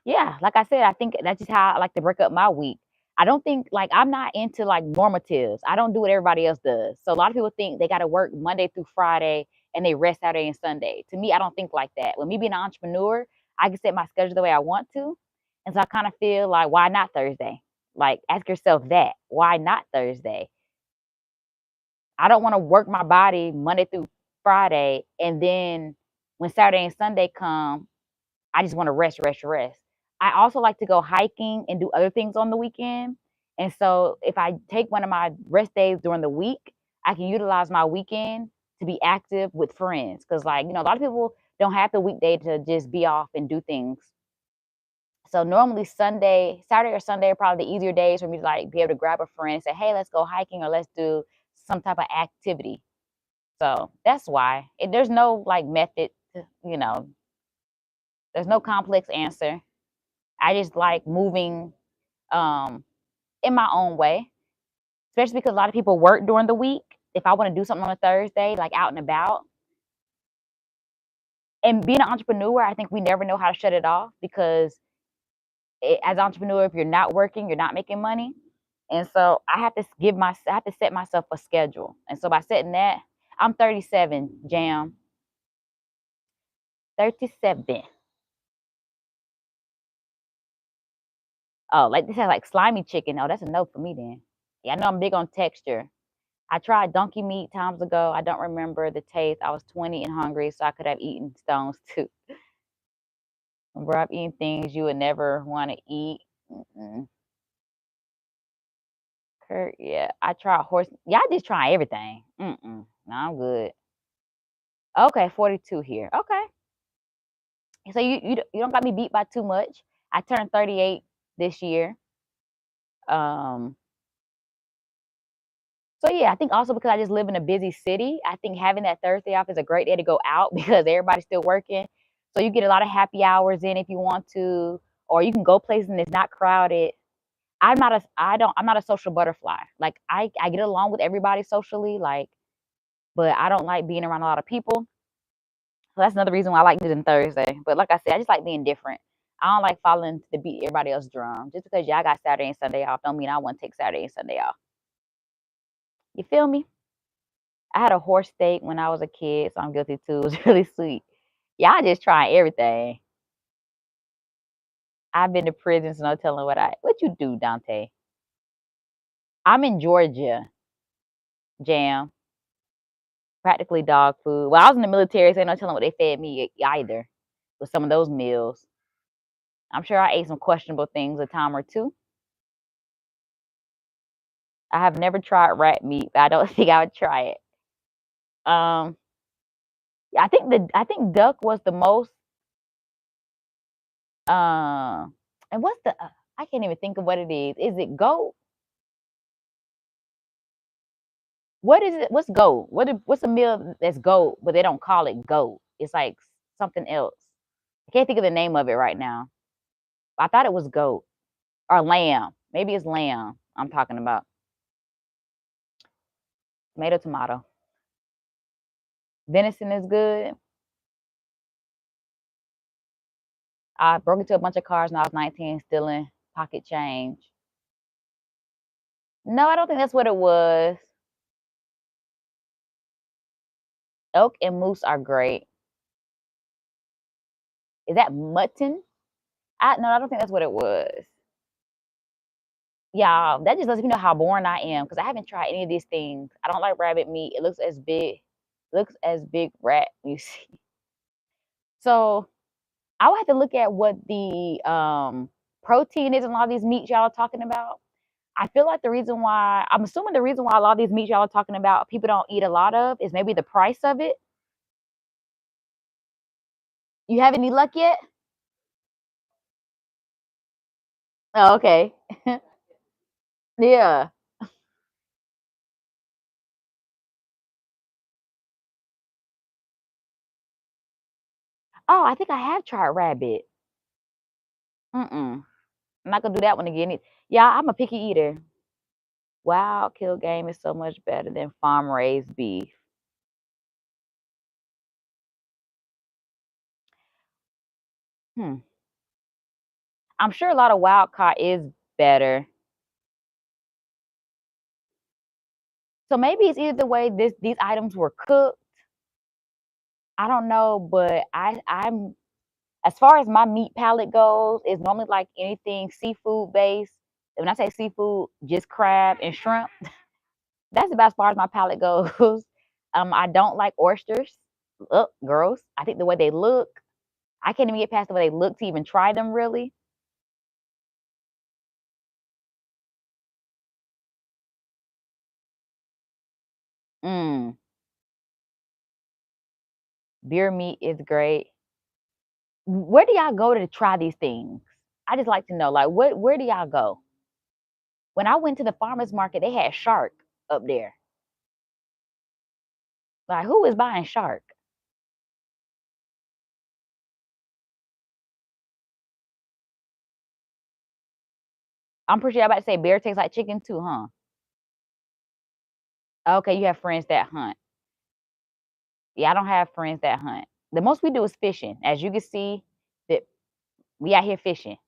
yeah, like I said, I think that's just how I like to break up my week. I don't think like I'm not into like normatives. I don't do what everybody else does. So a lot of people think they got to work Monday through Friday and they rest Saturday and Sunday. To me, I don't think like that. With me being an entrepreneur, I can set my schedule the way I want to. And so I kind of feel like, why not Thursday? Like, ask yourself that. Why not Thursday? I don't want to work my body Monday through Friday. And then when Saturday and Sunday come, I just want to rest, rest, rest. I also like to go hiking and do other things on the weekend. And so if I take one of my rest days during the week, I can utilize my weekend to be active with friends. Cause like, a lot of people don't have the weekday to just be off and do things. So normally Saturday or Sunday are probably the easier days for me to like be able to grab a friend and say, hey, let's go hiking or let's do some type of activity. So that's why. There's no like method, there's no complex answer. I just like moving um, in my own way, especially because a lot of people work during the week. If I want to do something on a Thursday, like out and about, and being an entrepreneur, I think we never know how to shut it off because as an entrepreneur, if you're not working, you're not making money. And so I have to set myself a schedule. And so by setting that, I'm 37, Jam. 37. Oh, like this has like slimy chicken. Oh, that's a no for me then. Yeah, I know I'm big on texture. I tried donkey meat times ago. I don't remember the taste. I was 20 and hungry, so I could have eaten stones too. Bro, I've eaten things you would never want to eat. Mm-mm. Kurt, yeah, I tried horse. Yeah, I just try everything. Mm-mm. No, I'm good. Okay, 42 here. Okay, so you don't got me beat by too much. I turned 38 this year. Um, so yeah, I think also because I just live in a busy city, I think having that Thursday off is a great day to go out because everybody's still working. So you get a lot of happy hours in if you want to, or you can go places and it's not crowded. I'm not a social butterfly. Like I get along with everybody socially, like, but I don't like being around a lot of people. So that's another reason why I like using Thursday. But like I said, I just like being different. I don't like following to the beat everybody else's drum. Just because y'all got Saturday and Sunday off don't mean I want to take Saturday and Sunday off. You feel me? I had a horse steak when I was a kid, so I'm guilty too. It was really sweet. Y'all just trying everything. I've been to prison, so no telling what you do, Dante. I'm in Georgia, Jam. Practically dog food. Well, I was in the military, so ain't no telling what they fed me either with some of those meals. I'm sure I ate some questionable things a time or two. I have never tried rat meat, but I don't think I would try it. Um, yeah, I think duck was the most. Uh, and what's the? I can't even think of what it is. Is it goat? What is it? What's goat? What's a meal that's goat, but they don't call it goat? It's like something else. I can't think of the name of it right now. I thought it was goat or lamb. Maybe it's lamb. I'm talking about tomato, tomato. Venison is good. I broke into a bunch of cars when I was 19, stealing pocket change. No, I don't think that's what it was. Elk and moose are great. Is that mutton? I don't think that's what it was. Yeah, that just lets me know how boring I am because I haven't tried any of these things. I don't like rabbit meat. It looks as big rat, you see. So I would have to look at what the protein is in a lot of these meats y'all are talking about. I feel like the reason why I'm assuming the reason why a lot of these meats y'all are talking about people don't eat a lot of is maybe the price of it. You have any luck yet? Oh, okay. Yeah. Oh, I think I have tried rabbit. Mm-mm. I'm not gonna do that one again. Yeah, I'm a picky eater. Wild kill game is so much better than farm raised beef. Hmm. I'm sure a lot of wild caught is better. So maybe it's either the way these items were cooked. I don't know, but I'm as far as my meat palate goes, it's normally like anything seafood based. When I say seafood, just crab and shrimp. That's about as far as my palate goes. I don't like oysters. Ugh, gross. I think the way they look, I can't even get past the way they look to even try them really. Mm, beer meat is great. Where do y'all go to try these things? I just like to know, like, where do y'all go? When I went to the farmers market, they had shark up there. Like, who is buying shark? I'm pretty sure I'm about to say bear tastes like chicken too, huh? Okay, you have friends that hunt. Yeah, I don't have friends that hunt. The most we do is fishing. As you can see, that we out here fishing.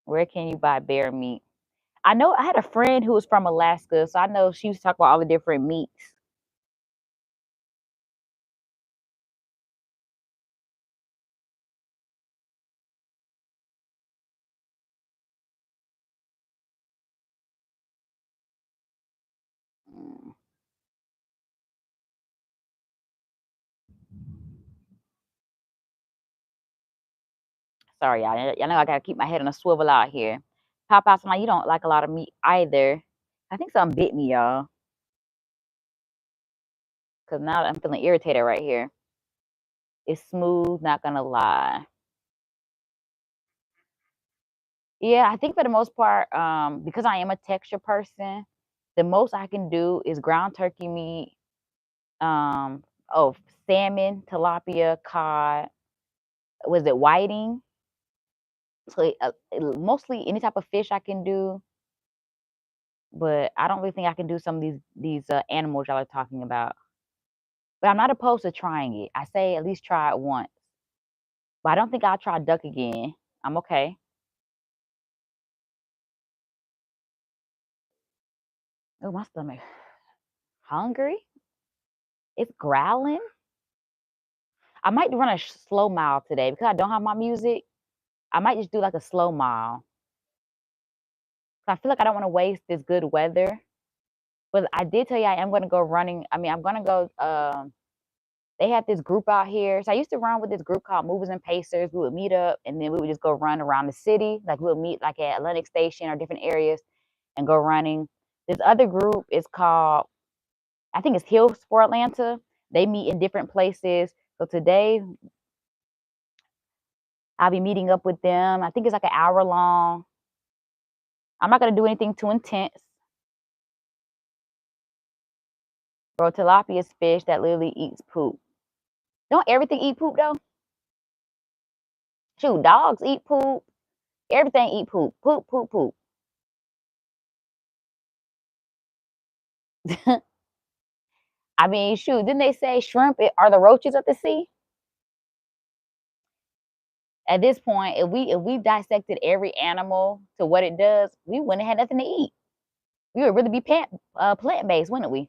Where can you buy bear meat? I know I had a friend who was from Alaska, so I know she used to talk about all the different meats. Mm. Sorry, y'all know I gotta keep my head on a swivel out here. Popeye, like you don't like a lot of meat either. I think something bit me, y'all. Cause now I'm feeling irritated right here. It's smooth, not gonna lie. Yeah, I think for the most part, because I am a texture person, the most I can do is ground turkey meat, um, oh, salmon, tilapia, cod. Was it whiting? So mostly any type of fish I can do, but I don't really think I can do some of these animals y'all are talking about. But I'm not opposed to trying it. I say at least try it once. But I don't think I'll try duck again. I'm okay. Oh, my stomach hungry. It's growling. I might run a slow mile today because I don't have my music. I might just do like a slow mile. I feel like I don't want to waste this good weather. But I did tell you I am going to go running. I mean, I'm going to go. They had this group out here. So I used to run with this group called Movers and Pacers. We would meet up and then we would just go run around the city. Like we would meet like at Atlantic Station or different areas and go running. This other group is called, I think it's Hills for Atlanta. They meet in different places. So today I'll be meeting up with them. I think it's like an hour long. I'm not gonna do anything too intense. Bro, tilapia is fish that literally eats poop. Don't everything eat poop though? Shoot, dogs eat poop. Everything eat poop. Poop, poop, poop. I mean, shoot, didn't they say shrimp are the roaches of the sea? At this point, if we dissected every animal to what it does, we wouldn't have had nothing to eat. We would really be plant based, wouldn't we?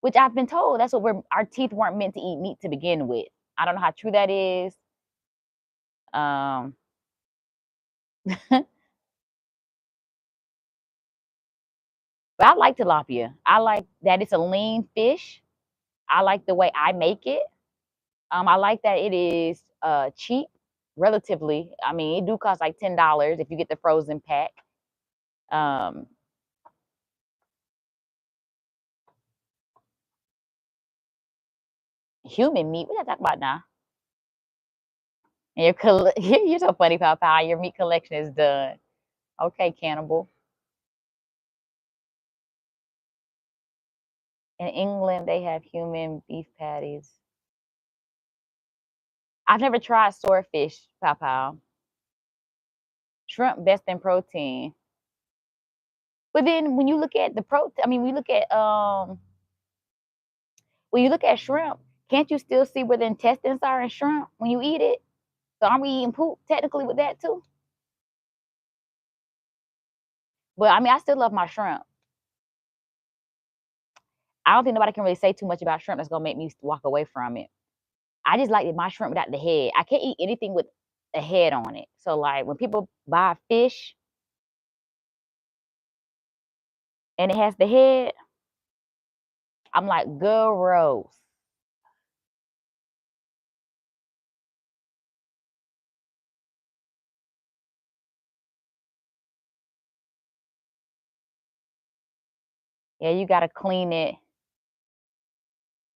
Which I've been told that's what our teeth weren't meant to eat meat to begin with. I don't know how true that is. Um, but I like tilapia. I like that it's a lean fish. I like the way I make it. I like that it is cheap, relatively. I mean, it do cost like $10 if you get the frozen pack. Um, Human meat. What you talking about now? And you're so funny, Papa. Your meat collection is done. Okay, cannibal. In England, they have human beef patties. I've never tried swordfish, Papa. Shrimp best in protein. But then when you look at the protein, I mean, we look at when you look at shrimp, can't you still see where the intestines are in shrimp when you eat it? So are we eating poop technically with that too? But I mean, I still love my shrimp. I don't think nobody can really say too much about shrimp that's gonna make me walk away from it. I just like my shrimp without the head. I can't eat anything with a head on it. So like when people buy fish and it has the head, I'm like, gross. Yeah, you gotta clean it.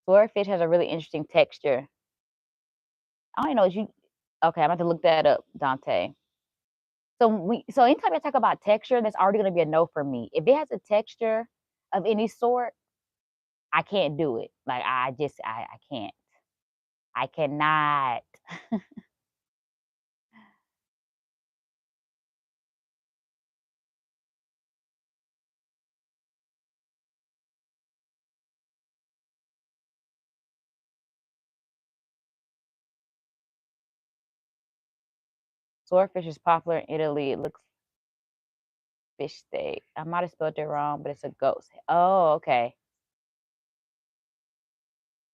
Swordfish has a really interesting texture. I don't know. You okay? I'm about to look that up, Dante. So anytime I talk about texture, that's already gonna be a no for me. If it has a texture of any sort, I can't do it. Like I can't. I cannot. Swordfish is popular in Italy. It looks Fish steak. I might have spelled it wrong, but it's a ghost. Oh, okay.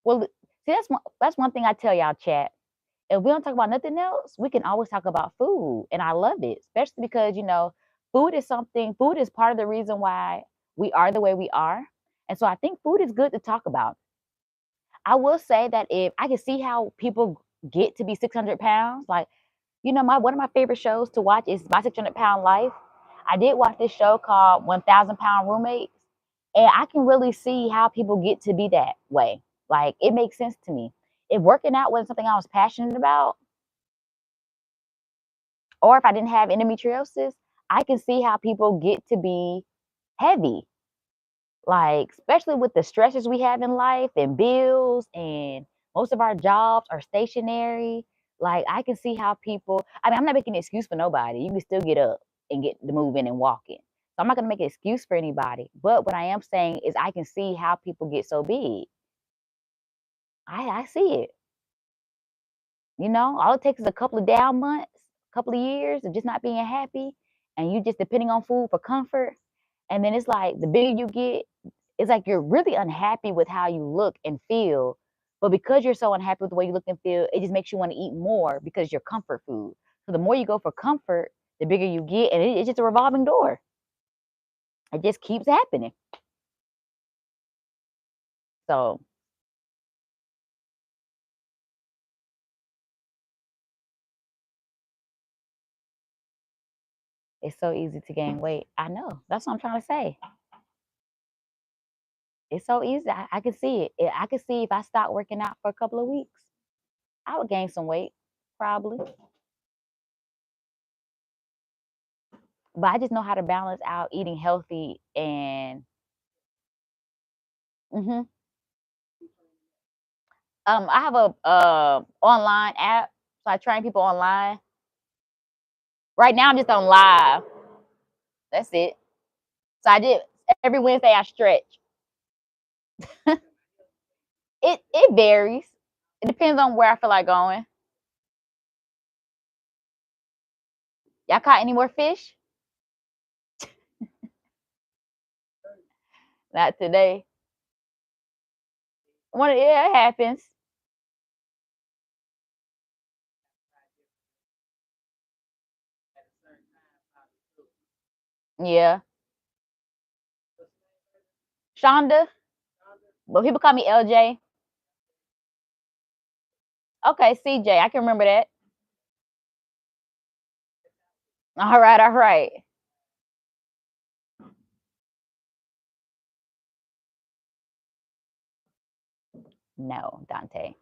Well, see, that's one thing I tell y'all, chat. If we don't talk about nothing else, we can always talk about food, and I love it, especially because food is part of the reason why we are the way we are, and so I think food is good to talk about. I will say that if I can see how people get to be 600 pounds, like my one of my favorite shows to watch is My 600 Pound Life. I did watch this show called 1,000 Pound Roommates, and I can really see how people get to be that way. Like it makes sense to me. If working out wasn't something I was passionate about, or if I didn't have endometriosis, I can see how people get to be heavy. Like, especially with the stresses we have in life and bills, and most of our jobs are stationary. Like, I can see how people, I mean, I'm not making an excuse for nobody. You can still get up and get the moving and walking. So I'm not going to make an excuse for anybody. But what I am saying is, I can see how people get so big. I see it. All it takes is a couple of down months, a couple of years of just not being happy, and you just depending on food for comfort. And then it's like the bigger you get, it's like you're really unhappy with how you look and feel. But because you're so unhappy with the way you look and feel, it just makes you want to eat more because you're comfort food. So the more you go for comfort, the bigger you get, and it's just a revolving door. It just keeps happening. So it's so easy to gain weight. I know. That's what I'm trying to say. It's so easy. I can see it. I can see if I stop working out for a couple of weeks, I would gain some weight, probably. But I just know how to balance out eating healthy and hmm I have a online app, so I train people online. Right now, I'm just on live. That's it. So I did every Wednesday. I stretch. It varies. It depends on where I feel like going. Y'all caught any more fish? Not today. Yeah, it happens. Yeah, Shonda, but people call me LJ. Okay, CJ, I can remember that. All right, all right. No, Dante.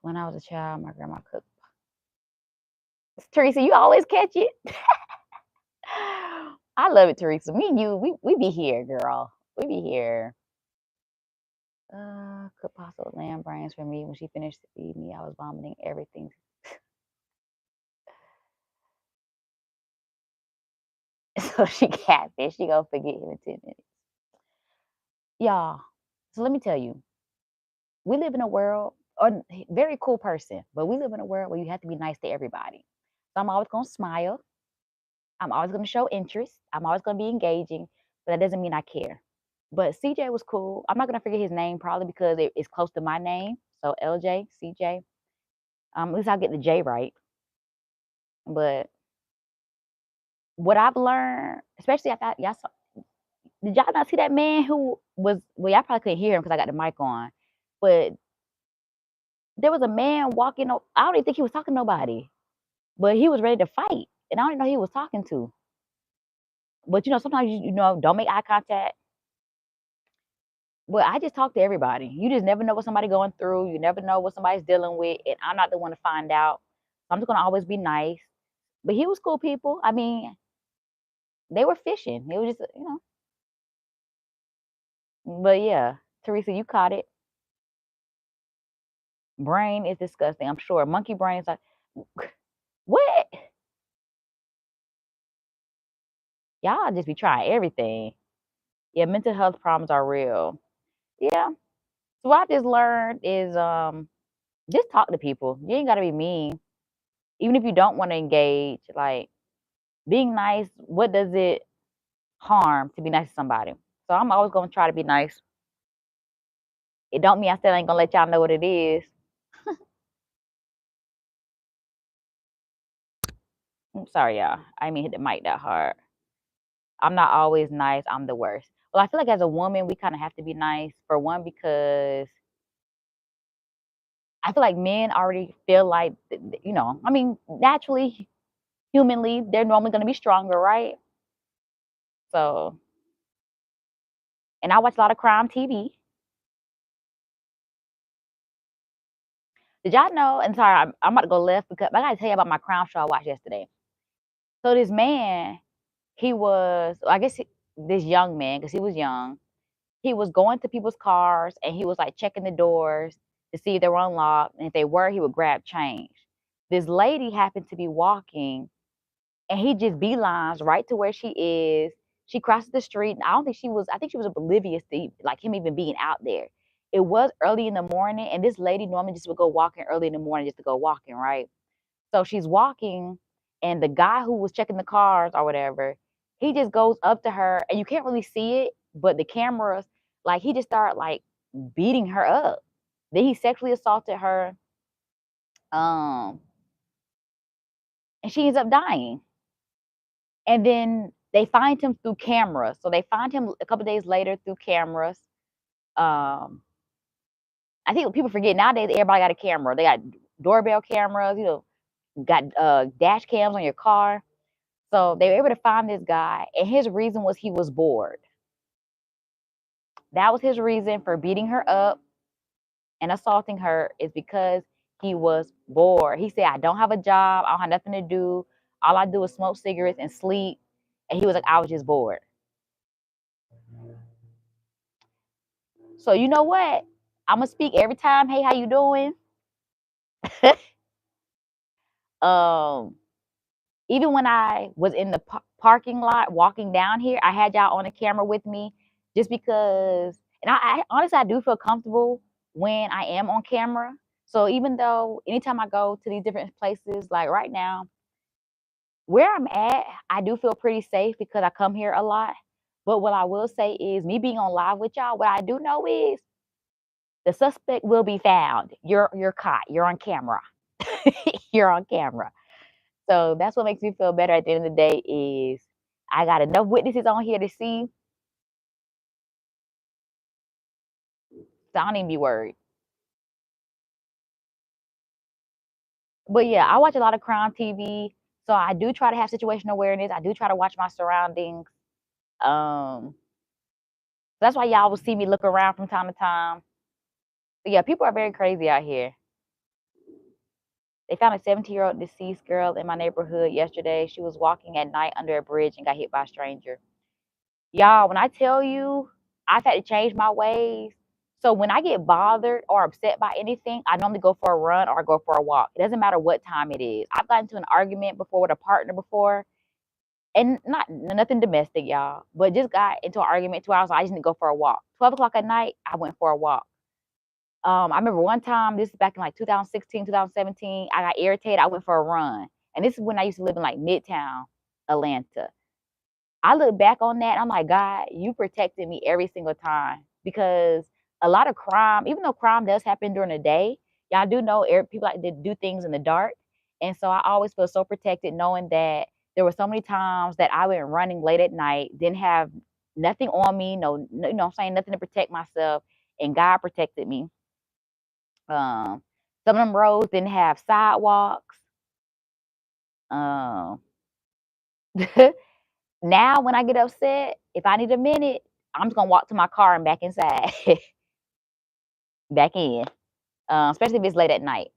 When I was a child, my grandma cooked. Teresa, you always catch it. I love it, Teresa. Me and you, we be here, girl. We be here. Cooked pasta with lamb brains for me. When she finished to feed me, I was vomiting everything. So she catfish. She gonna forget him in 10 minutes. Y'all, so let me tell you, we live in a world, or very cool person, but we live in a world where you have to be nice to everybody. So I'm always gonna smile. I'm always gonna show interest. I'm always gonna be engaging, but that doesn't mean I care. But CJ was cool. I'm not gonna forget his name probably because it's close to my name. So LJ, CJ. At least I'll get the J right. But what I've learned, especially I thought y'all saw, did y'all not see that man who was, well, y'all probably couldn't hear him because I got the mic on, but there was a man walking. I don't even think he was talking to nobody, but he was ready to fight, and I don't even know who he was talking to. But sometimes don't make eye contact. But I just talk to everybody. You just never know what somebody going through. You never know what somebody's dealing with, and I'm not the one to find out. I'm just gonna always be nice. But he was cool people. I mean, they were fishing. It was just. But yeah, Teresa, you caught it. Brain is disgusting. I'm sure monkey brains are. What? Y'all just be trying everything. Yeah, mental health problems are real. Yeah, So what I just learned is just talk to people. You ain't gotta be mean. Even if you don't want to engage, like being nice, what does it harm to be nice to somebody? So I'm always gonna try to be nice. It don't mean I still ain't gonna let y'all know what it is. I'm sorry, y'all. I didn't mean hit the mic that hard. I'm not always nice. I'm the worst. Well, I feel like as a woman, we kind of have to be nice for one because I feel like men already feel like, I mean, naturally, humanly, they're normally going to be stronger, right? So, and I watch a lot of crime TV. Did y'all know? And sorry, I'm about to go left because I got to tell you about my crime show I watched yesterday. So this man, he was, I guess, this young man, because he was young, he was going to people's cars and he was like checking the doors to see if they were unlocked. And if they were, he would grab change. This lady happened to be walking and he just beelines right to where she is. She crosses the street. And I think she was oblivious to like him even being out there. It was early in the morning, and this lady normally just would go walking early in the morning just to go walking, right? So she's walking, and the guy who was checking the cars or whatever, he just goes up to her, and you can't really see it, but the cameras, like he just started like beating her up. Then he sexually assaulted her, um, and she ends up dying. And then they find him through cameras. So they find him a couple days later through cameras. Um, I think people forget nowadays everybody got a camera. They got doorbell cameras, got dash cams on your car. So they were able to find this guy, and his reason was he was bored. That was his reason for beating her up and assaulting her is because he was bored. He said, I don't have a job, I don't have nothing to do. All I do is smoke cigarettes and sleep. And he was like, I was just bored. So you know what? I'm gonna speak every time, hey, how you doing? um, even when I was in the parking lot walking down here, I had y'all on the camera with me just because, and I honestly, I do feel comfortable when I am on camera. So even though anytime I go to these different places, like right now, where I'm at, I do feel pretty safe because I come here a lot. But what I will say is, me being on live with y'all, what I do know is the suspect will be found. You're caught. You're on camera. You're on camera. So that's what makes me feel better at the end of the day is I got enough witnesses on here to see. So I don't even be worried. But yeah, I watch a lot of crime TV. So I do try to have situational awareness. I do try to watch my surroundings. Um, that's why y'all will see me look around from time to time. But yeah, people are very crazy out here. They found a 17-year-old deceased girl in my neighborhood yesterday. She was walking at night under a bridge and got hit by a stranger. Y'all, when I tell you I've had to change my ways. So when I get bothered or upset by anything, I normally go for a run or go for a walk. It doesn't matter what time it is. I've gotten into an argument before with a partner before, and not nothing domestic, y'all, but just got into an argument 2 hours. I just need to go for a walk. 12 o'clock at night, I went for a walk. I remember one time, this is back in like 2016, 2017, I got irritated. I went for a run. And this is when I used to live in like Midtown, Atlanta. I look back on that, I'm like, God, you protected me every single time because a lot of crime, even though crime does happen during the day, y'all do know people like to do things in the dark. And so I always feel so protected knowing that there were so many times that I went running late at night, didn't have nothing on me, I'm saying, nothing to protect myself, and God protected me. Some of them roads didn't have sidewalks. Um, now when I get upset, if I need a minute, I'm just gonna walk to my car and back inside, back in. Especially if it's late at night.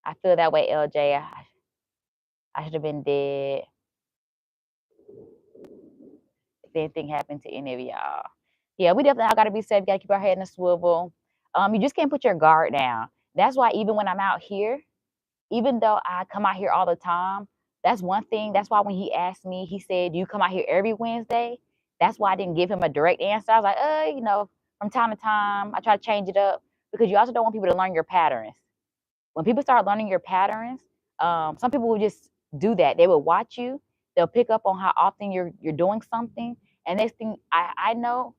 I feel that way, LJ. I should have been dead if anything happened to any of y'all. Yeah, we definitely all gotta be safe. Gotta keep our head in a swivel. You just can't put your guard down. That's why even when I'm out here, even though I come out here all the time, that's one thing. That's why when he asked me, he said, "Do you come out here every Wednesday?" That's why I didn't give him a direct answer. I was like, from time to time. I try to change it up because you also don't want people to learn your patterns. When people start learning your patterns, some people will just do that. They will watch you. They'll pick up on how often you're doing something. And next thing I know,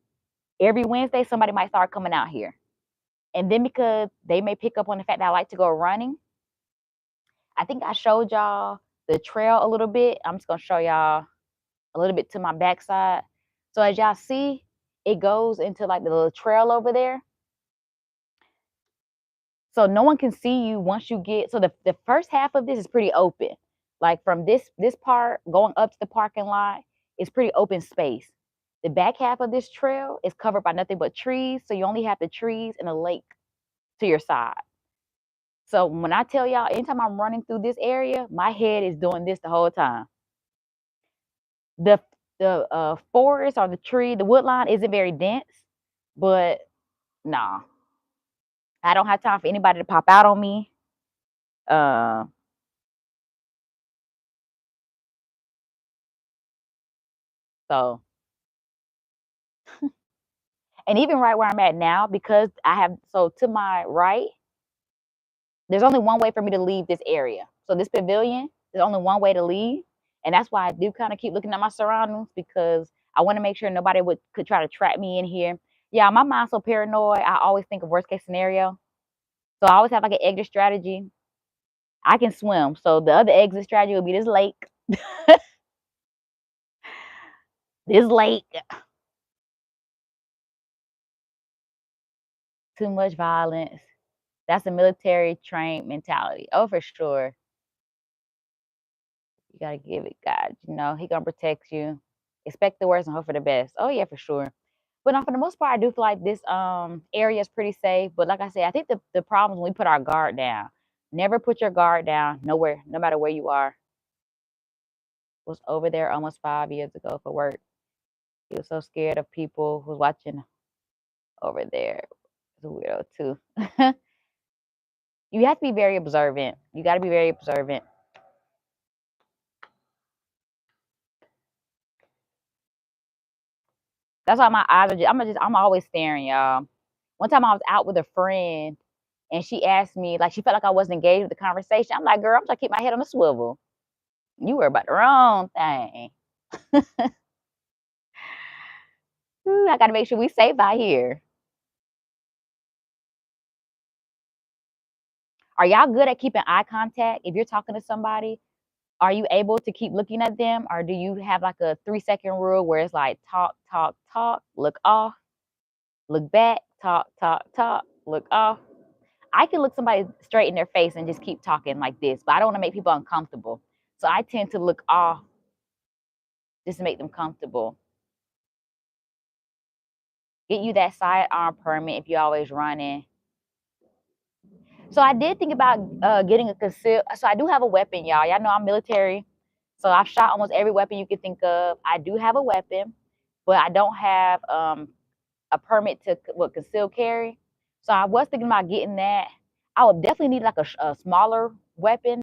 every Wednesday somebody might start coming out here. And then because they may pick up on the fact that I like to go running, I think I showed y'all the trail a little bit. I'm just gonna show y'all a little bit to my backside. So as y'all see, it goes into like the little trail over there. So no one can see you once you get, so the first half of this is pretty open. Like from this part going up to the parking lot is pretty open space. The back half of this trail is covered by nothing but trees. So you only have the trees and a lake to your side. So when I tell y'all, anytime I'm running through this area, my head is doing this the whole time. The forest or the tree, the wood line isn't very dense, but nah, I don't have time for anybody to pop out on me. Uh, so and even right where I'm at now, because I have, so to my right, there's only one way for me to leave this area. So this pavilion, there's only one way to leave. And that's why I do kind of keep looking at my surroundings because I want to make sure nobody could try to trap me in here. Yeah, my mind's so paranoid. I always think of worst case scenario. So I always have like an exit strategy. I can swim. So the other exit strategy would be this lake. This lake. Too much violence. That's a military trained mentality. Oh, for sure. You gotta give it God. You know, He gonna protect you. Expect the worst and hope for the best. Oh yeah, for sure. But for the most part, I do feel like this area is pretty safe. But like I said, I think the problem is when we put our guard down. Never put your guard down, nowhere, no matter where you are. Was over there almost 5 years ago for work. He was so scared of people who's watching over there. It's a weirdo too. You have to be very observant. You got to be very observant. That's why my eyes are I'm always staring, y'all. One time I was out with a friend and she asked me, like she felt like I wasn't engaged with the conversation. I'm like, girl, I'm trying to keep my head on the swivel. You were about the wrong thing. Ooh, I gotta make sure we safe out here. Are y'all good at keeping eye contact? If you're talking to somebody, are you able to keep looking at them? Or do you have like a 3-second rule where it's like talk, talk, talk, look off, look back, talk, talk, talk, look off? I can look somebody straight in their face and just keep talking like this, but I don't want to make people uncomfortable. So I tend to look off just to make them comfortable. Get you that sidearm permit if you're always running. So I did think about getting a conceal. So I do have a weapon, y'all. Y'all know I'm military. So I've shot almost every weapon you can think of. I do have a weapon, but I don't have a permit to conceal carry. So I was thinking about getting that. I would definitely need like a smaller weapon.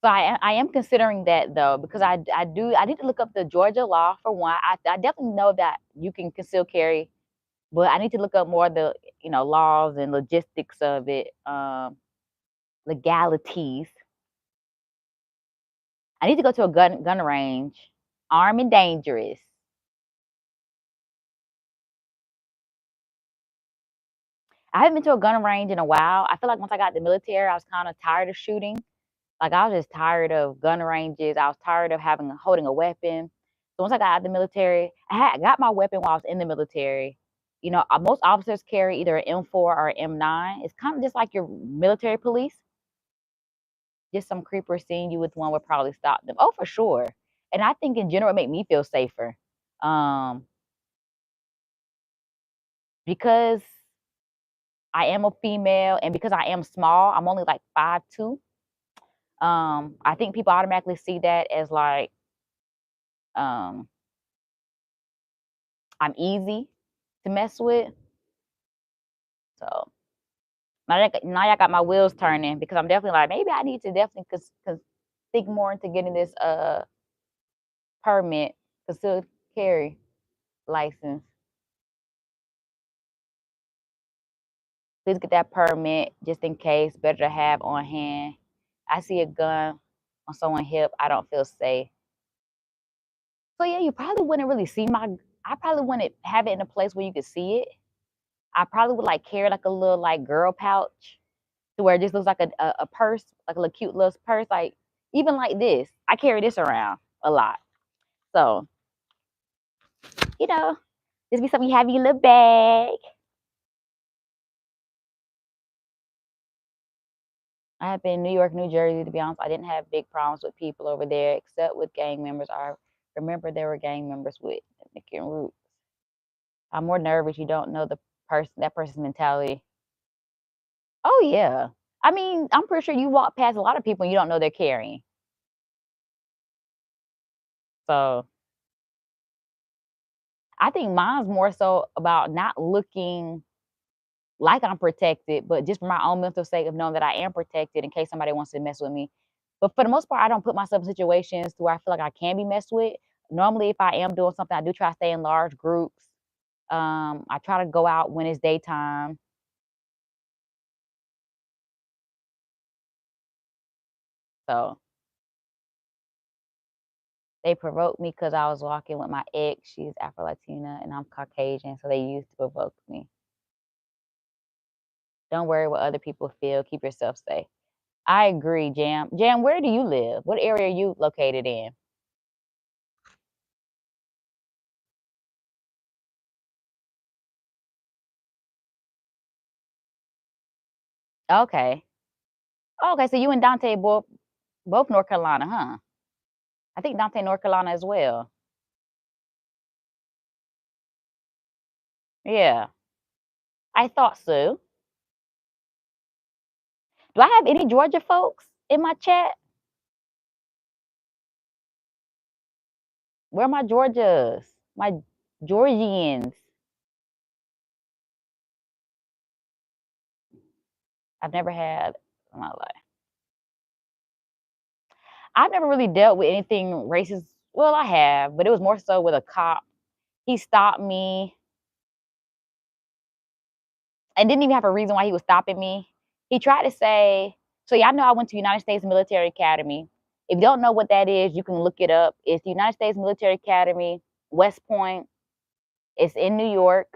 So I am considering that though because I need to look up the Georgia law for one. I definitely know that you can conceal carry, but I need to look up more of the laws and logistics of it, legalities. I need to go to a gun range, armed and dangerous. I haven't been to a gun range in a while. I feel like once I got the military, I was kind of tired of shooting. Like I was just tired of gun ranges. I was tired of holding a weapon. So once I got out of the military, I got my weapon while I was in the military. Most officers carry either an M4 or an M9. It's kind of just like your military police. Just some creeper seeing you with one would probably stop them. Oh, for sure. And I think in general it make me feel safer. Um, because I am a female and because I am small, I'm only like 5'2". I think people automatically see that as like um I'm easy to mess with. So now y'all got my wheels turning because I'm definitely like maybe I need to definitely think more into getting this permit, concealed carry license. Please get that permit just in case. Better to have on hand. I see a gun on someone's hip. I don't feel safe. So yeah, you probably wouldn't really see I probably wouldn't have it in a place where you could see it. I probably would like carry like a little like girl pouch to where it just looks like a purse, like a little cute little purse. Like even like this, I carry this around a lot. So you know, this be something you have in your little bag. I have been in New York, New Jersey. To be honest, I didn't have big problems with people over there, except with gang members. I remember there were gang members with Nicky and Roots. I'm more nervous. You don't know that person's mentality. Oh yeah. I mean, I'm pretty sure you walk past a lot of people and you don't know they're carrying. So I think mine's more so about not looking like I'm protected, but just for my own mental sake of knowing that I am protected in case somebody wants to mess with me. But for the most part, I don't put myself in situations where I feel like I can be messed with. Normally, if I am doing something, I do try to stay in large groups. I try to go out when it's daytime. So they provoked me because I was walking with my ex. She's Afro Latina and I'm Caucasian, so they used to provoke me. Don't worry what other people feel. Keep yourself safe. I agree, Jam. Jam, where do you live? What area are you located in? Okay. Okay, so you and Dante both North Carolina, huh? I think Dante North Carolina as well. Yeah, I thought so. Do I have any Georgia folks in my chat? Where are my Georgias? My Georgians. I've never had in my life. I've never really dealt with anything racist. Well, I have, but it was more so with a cop. He stopped me and didn't even have a reason why he was stopping me. He tried to say, so yeah, I know I went to United States Military Academy. If you don't know what that is, you can look it up. It's the United States Military Academy, West Point. It's in New York.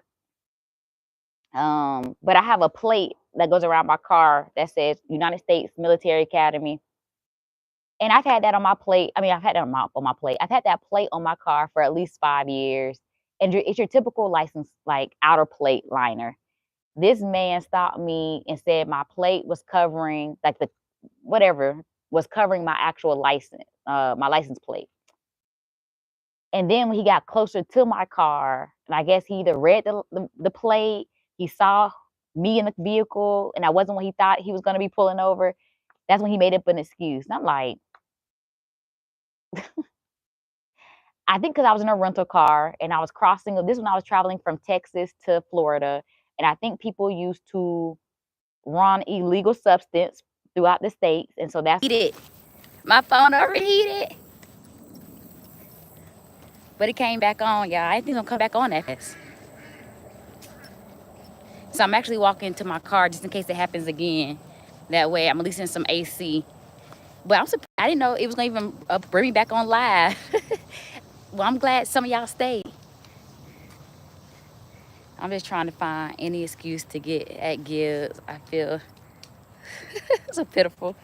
But I have a plate that goes around my car that says United States Military Academy. And I've had that on my plate. I mean, I've had that on my plate. I've had that plate on my car for at least 5 years. And it's your typical license, like outer plate liner. This man stopped me and said my plate was covering, like the whatever was covering my actual license, my license plate. And then when he got closer to my car, and I guess he either read the plate, he saw me in the vehicle, and I wasn't what he thought he was going to be pulling over. That's when he made up an excuse. And I'm like, I think because I was in a rental car and I was crossing. This when I was traveling from Texas to Florida, and I think people used to run illegal substance throughout the states, and so that's it. My phone overheated, but it came back on, y'all. I didn't think it was gonna come back on that fast. So I'm actually walking to my car just in case it happens again. That way, I'm at least in some AC. But I'm surprised. I didn't know it was gonna even bring me back on live. Well, I'm glad some of y'all stayed. I'm just trying to find any excuse to get at Gibbs. I feel so pitiful.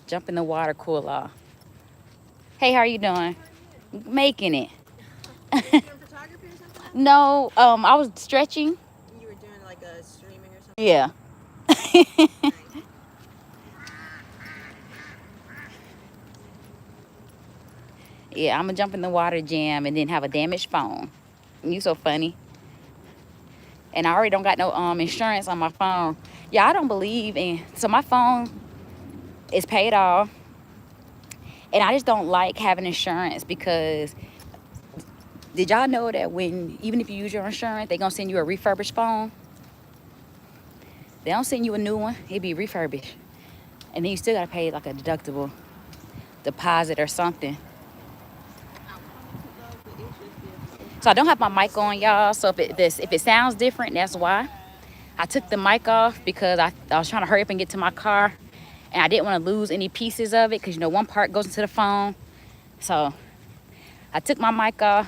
Jump in the water, cool off. Hey, how are you doing? Making it. No, I was stretching. You were doing like a streaming or something? Yeah. Yeah, I'm gonna jump in the water, Jam, and then have a damaged phone. You so funny. And I already don't got no insurance on my phone. Yeah, I don't believe in. So my phone is paid off, and I just don't like having insurance because did y'all know that even if you use your insurance, they're gonna send you a refurbished phone? They don't send you a new one. It'd be refurbished. And then you still gotta pay like a deductible deposit or something. So I don't have my mic on, y'all. So if it sounds different, that's why. I took the mic off because I was trying to hurry up and get to my car, and I didn't want to lose any pieces of it because, you know, one part goes into the phone. So I took my mic off,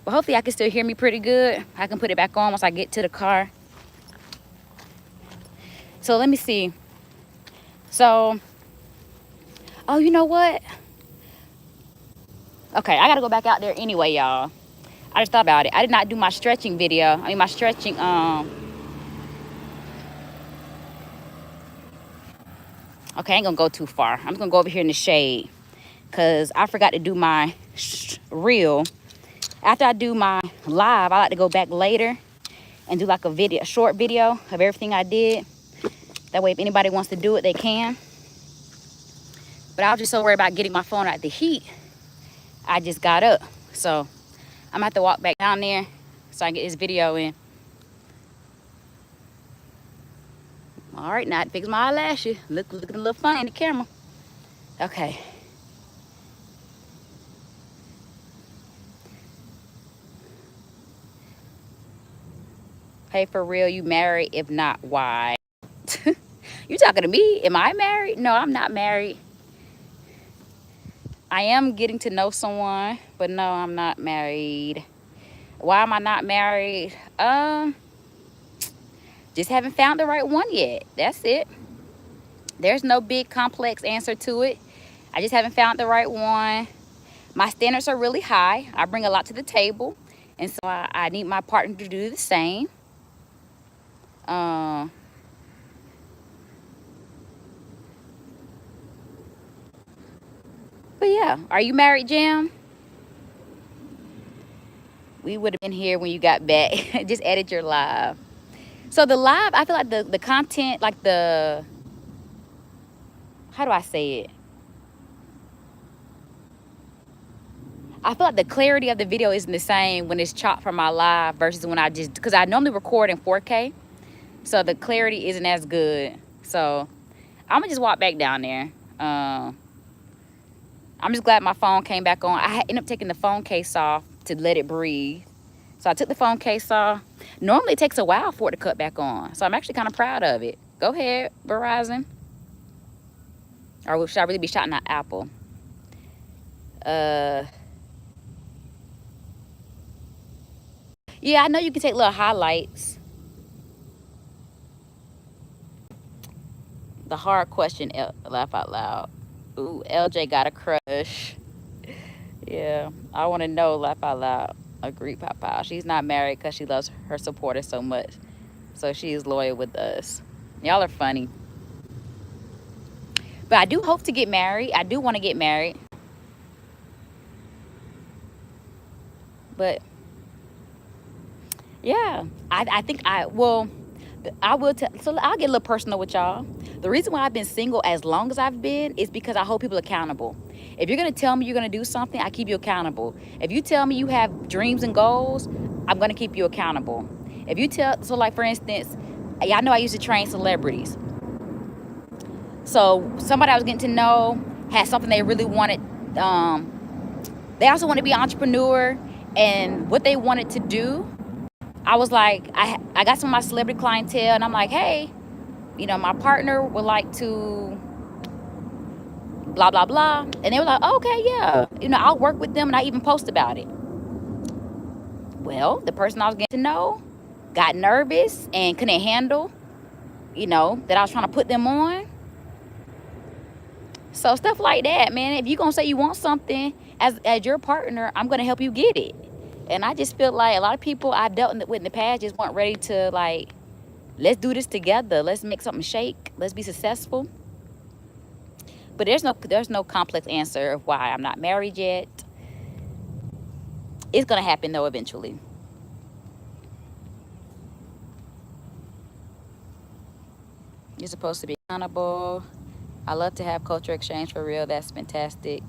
but hopefully I can still hear me pretty good. I can put it back on once I get to the car. So let me see. So, oh, you know what? Okay, I gotta go back out there anyway, y'all. I just thought about it. I did not do my stretching video. I mean, my stretching, okay, I ain't gonna go too far. I'm just gonna go over here in the shade because I forgot to do my reel. After I do my live, I like to go back later and do like a short video of everything I did. That way, if anybody wants to do it, they can. But I was just so worried about getting my phone out the heat. I just got up. So I'm gonna have to walk back down there so I can get this video in. All right, now I fix my eyelashes. Looking a little funny in the camera. Okay. Hey, for real, you married? If not, why? You talking to me? Am I married? No, I'm not married. I am getting to know someone, but no, I'm not married. Why am I not married? Just haven't found the right one yet. That's it. There's no big complex answer to it. I just haven't found the right one. My standards are really high. I bring a lot to the table, and so I need my partner to do the same. But yeah, are you married, Jam? We would have been here when you got back. Just edit your live. So the live, I feel like the content, like how do I say it? I feel like the clarity of the video isn't the same when it's chopped from my live versus when because I normally record in 4K. So the clarity isn't as good. So I'm gonna just walk back down there. I'm just glad my phone came back on. I ended up taking the phone case off to let it breathe. So I took the phone case off. Normally it takes a while for it to cut back on. So I'm actually kind of proud of it. Go ahead, Verizon. Or should I really be shouting out Apple? Yeah, I know you can take little highlights. The hard question, laugh out loud. Ooh, LJ got a crush. Yeah, I want to know, laugh out loud. Agree, Papa. She's not married because she loves her supporters so much. So she is loyal with us. Y'all are funny. But I do hope to get married. I do want to get married. But yeah, I think I will so I'll get a little personal with y'all. The reason why I've been single as long as I've been is because I hold people accountable. If you're gonna tell me you're gonna do something, I keep you accountable. If you tell me you have dreams and goals, I'm gonna keep you accountable. If you so like for instance, y'all know I used to train celebrities. So somebody I was getting to know had something they really wanted. They also want to be an entrepreneur, and what they wanted to do, I was like, I got some of my celebrity clientele, and I'm like, hey, you know, my partner would like to blah, blah, blah. And they were like, oh, okay, yeah. You know, I'll work with them, and I even post about it. Well, the person I was getting to know got nervous and couldn't handle, you know, that I was trying to put them on. So stuff like that, man. If you're going to say you want something as your partner, I'm going to help you get it. And I just feel like a lot of people I've dealt with in the past just weren't ready to, like, let's do this together. Let's make something shake. Let's be successful. But there's no complex answer of why I'm not married yet. It's going to happen, though, eventually. You're supposed to be accountable. I love to have culture exchange for real. That's fantastic.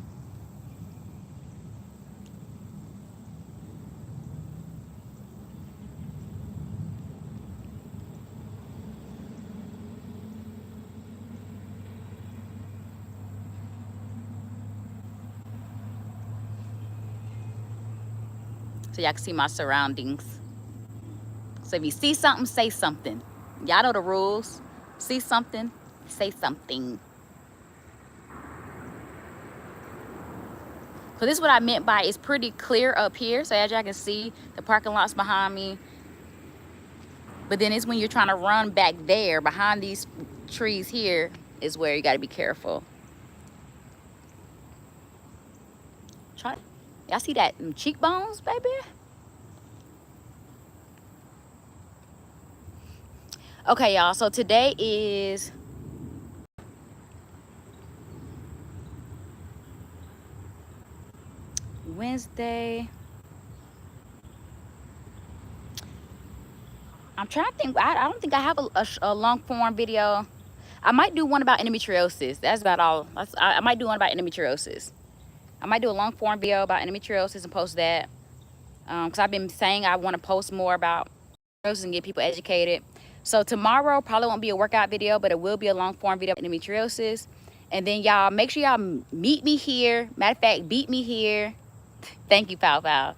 so y'all can see my surroundings. So if you see something, say something. Y'all know the rules. See something, say something. So this is what I meant by it's pretty clear up here. So as y'all can see, the parking lot's behind me. But then it's when you're trying to run back there behind these trees here is where you got to be careful. Try. Y'all see that cheekbones, baby? Okay, y'all. So today is Wednesday. I'm trying to think. I don't think I have a long form video. I might do one about endometriosis. That's about all. I might do one about endometriosis. I might do a long form video about endometriosis and post that. Because I've been saying I want to post more about endometriosis and get people educated. So tomorrow probably won't be a workout video, but it will be a long form video about endometriosis. And then y'all make sure y'all meet me here. Matter of fact, beat me here. Thank you, Pow Pow.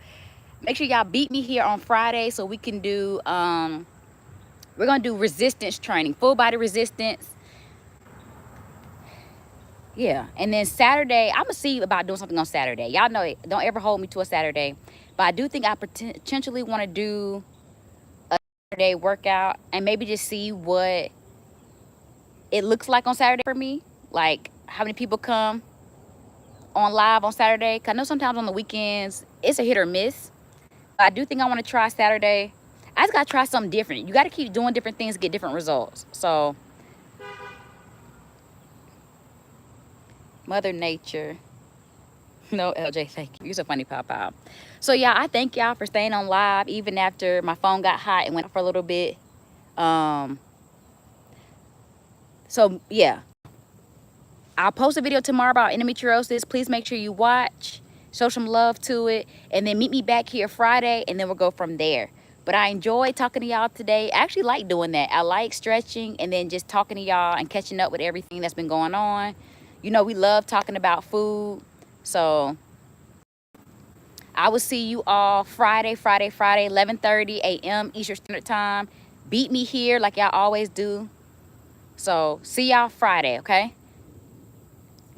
Make sure y'all beat me here on Friday so we can do, we're going to do resistance training, full body resistance. Yeah. And then Saturday, I'm going to see about doing something on Saturday. Y'all know it. Don't ever hold me to a Saturday. But I do think I potentially want to do a Saturday workout and maybe just see what it looks like on Saturday for me. Like how many people come on live on Saturday. Because I know sometimes on the weekends, it's a hit or miss. I do think I want to try Saturday. I just got to try something different. You got to keep doing different things to get different results. So, Mother Nature. No, LJ, thank you. You're so funny, Pop. So, yeah, I thank y'all for staying on live even after my phone got hot and went for a little bit. So, yeah. I'll post a video tomorrow about endometriosis. Please make sure you watch. Show some love to it. And then meet me back here Friday, and then we'll go from there. But I enjoyed talking to y'all today. I actually like doing that. I like stretching and then just talking to y'all and catching up with everything that's been going on. You know, we love talking about food. So I will see you all Friday, 11:30 a.m. Eastern Standard Time. Beat me here like y'all always do. So see y'all Friday, okay?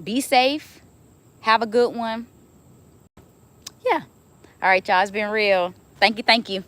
Be safe. Have a good one. Yeah. All right, y'all. It's been real. Thank you.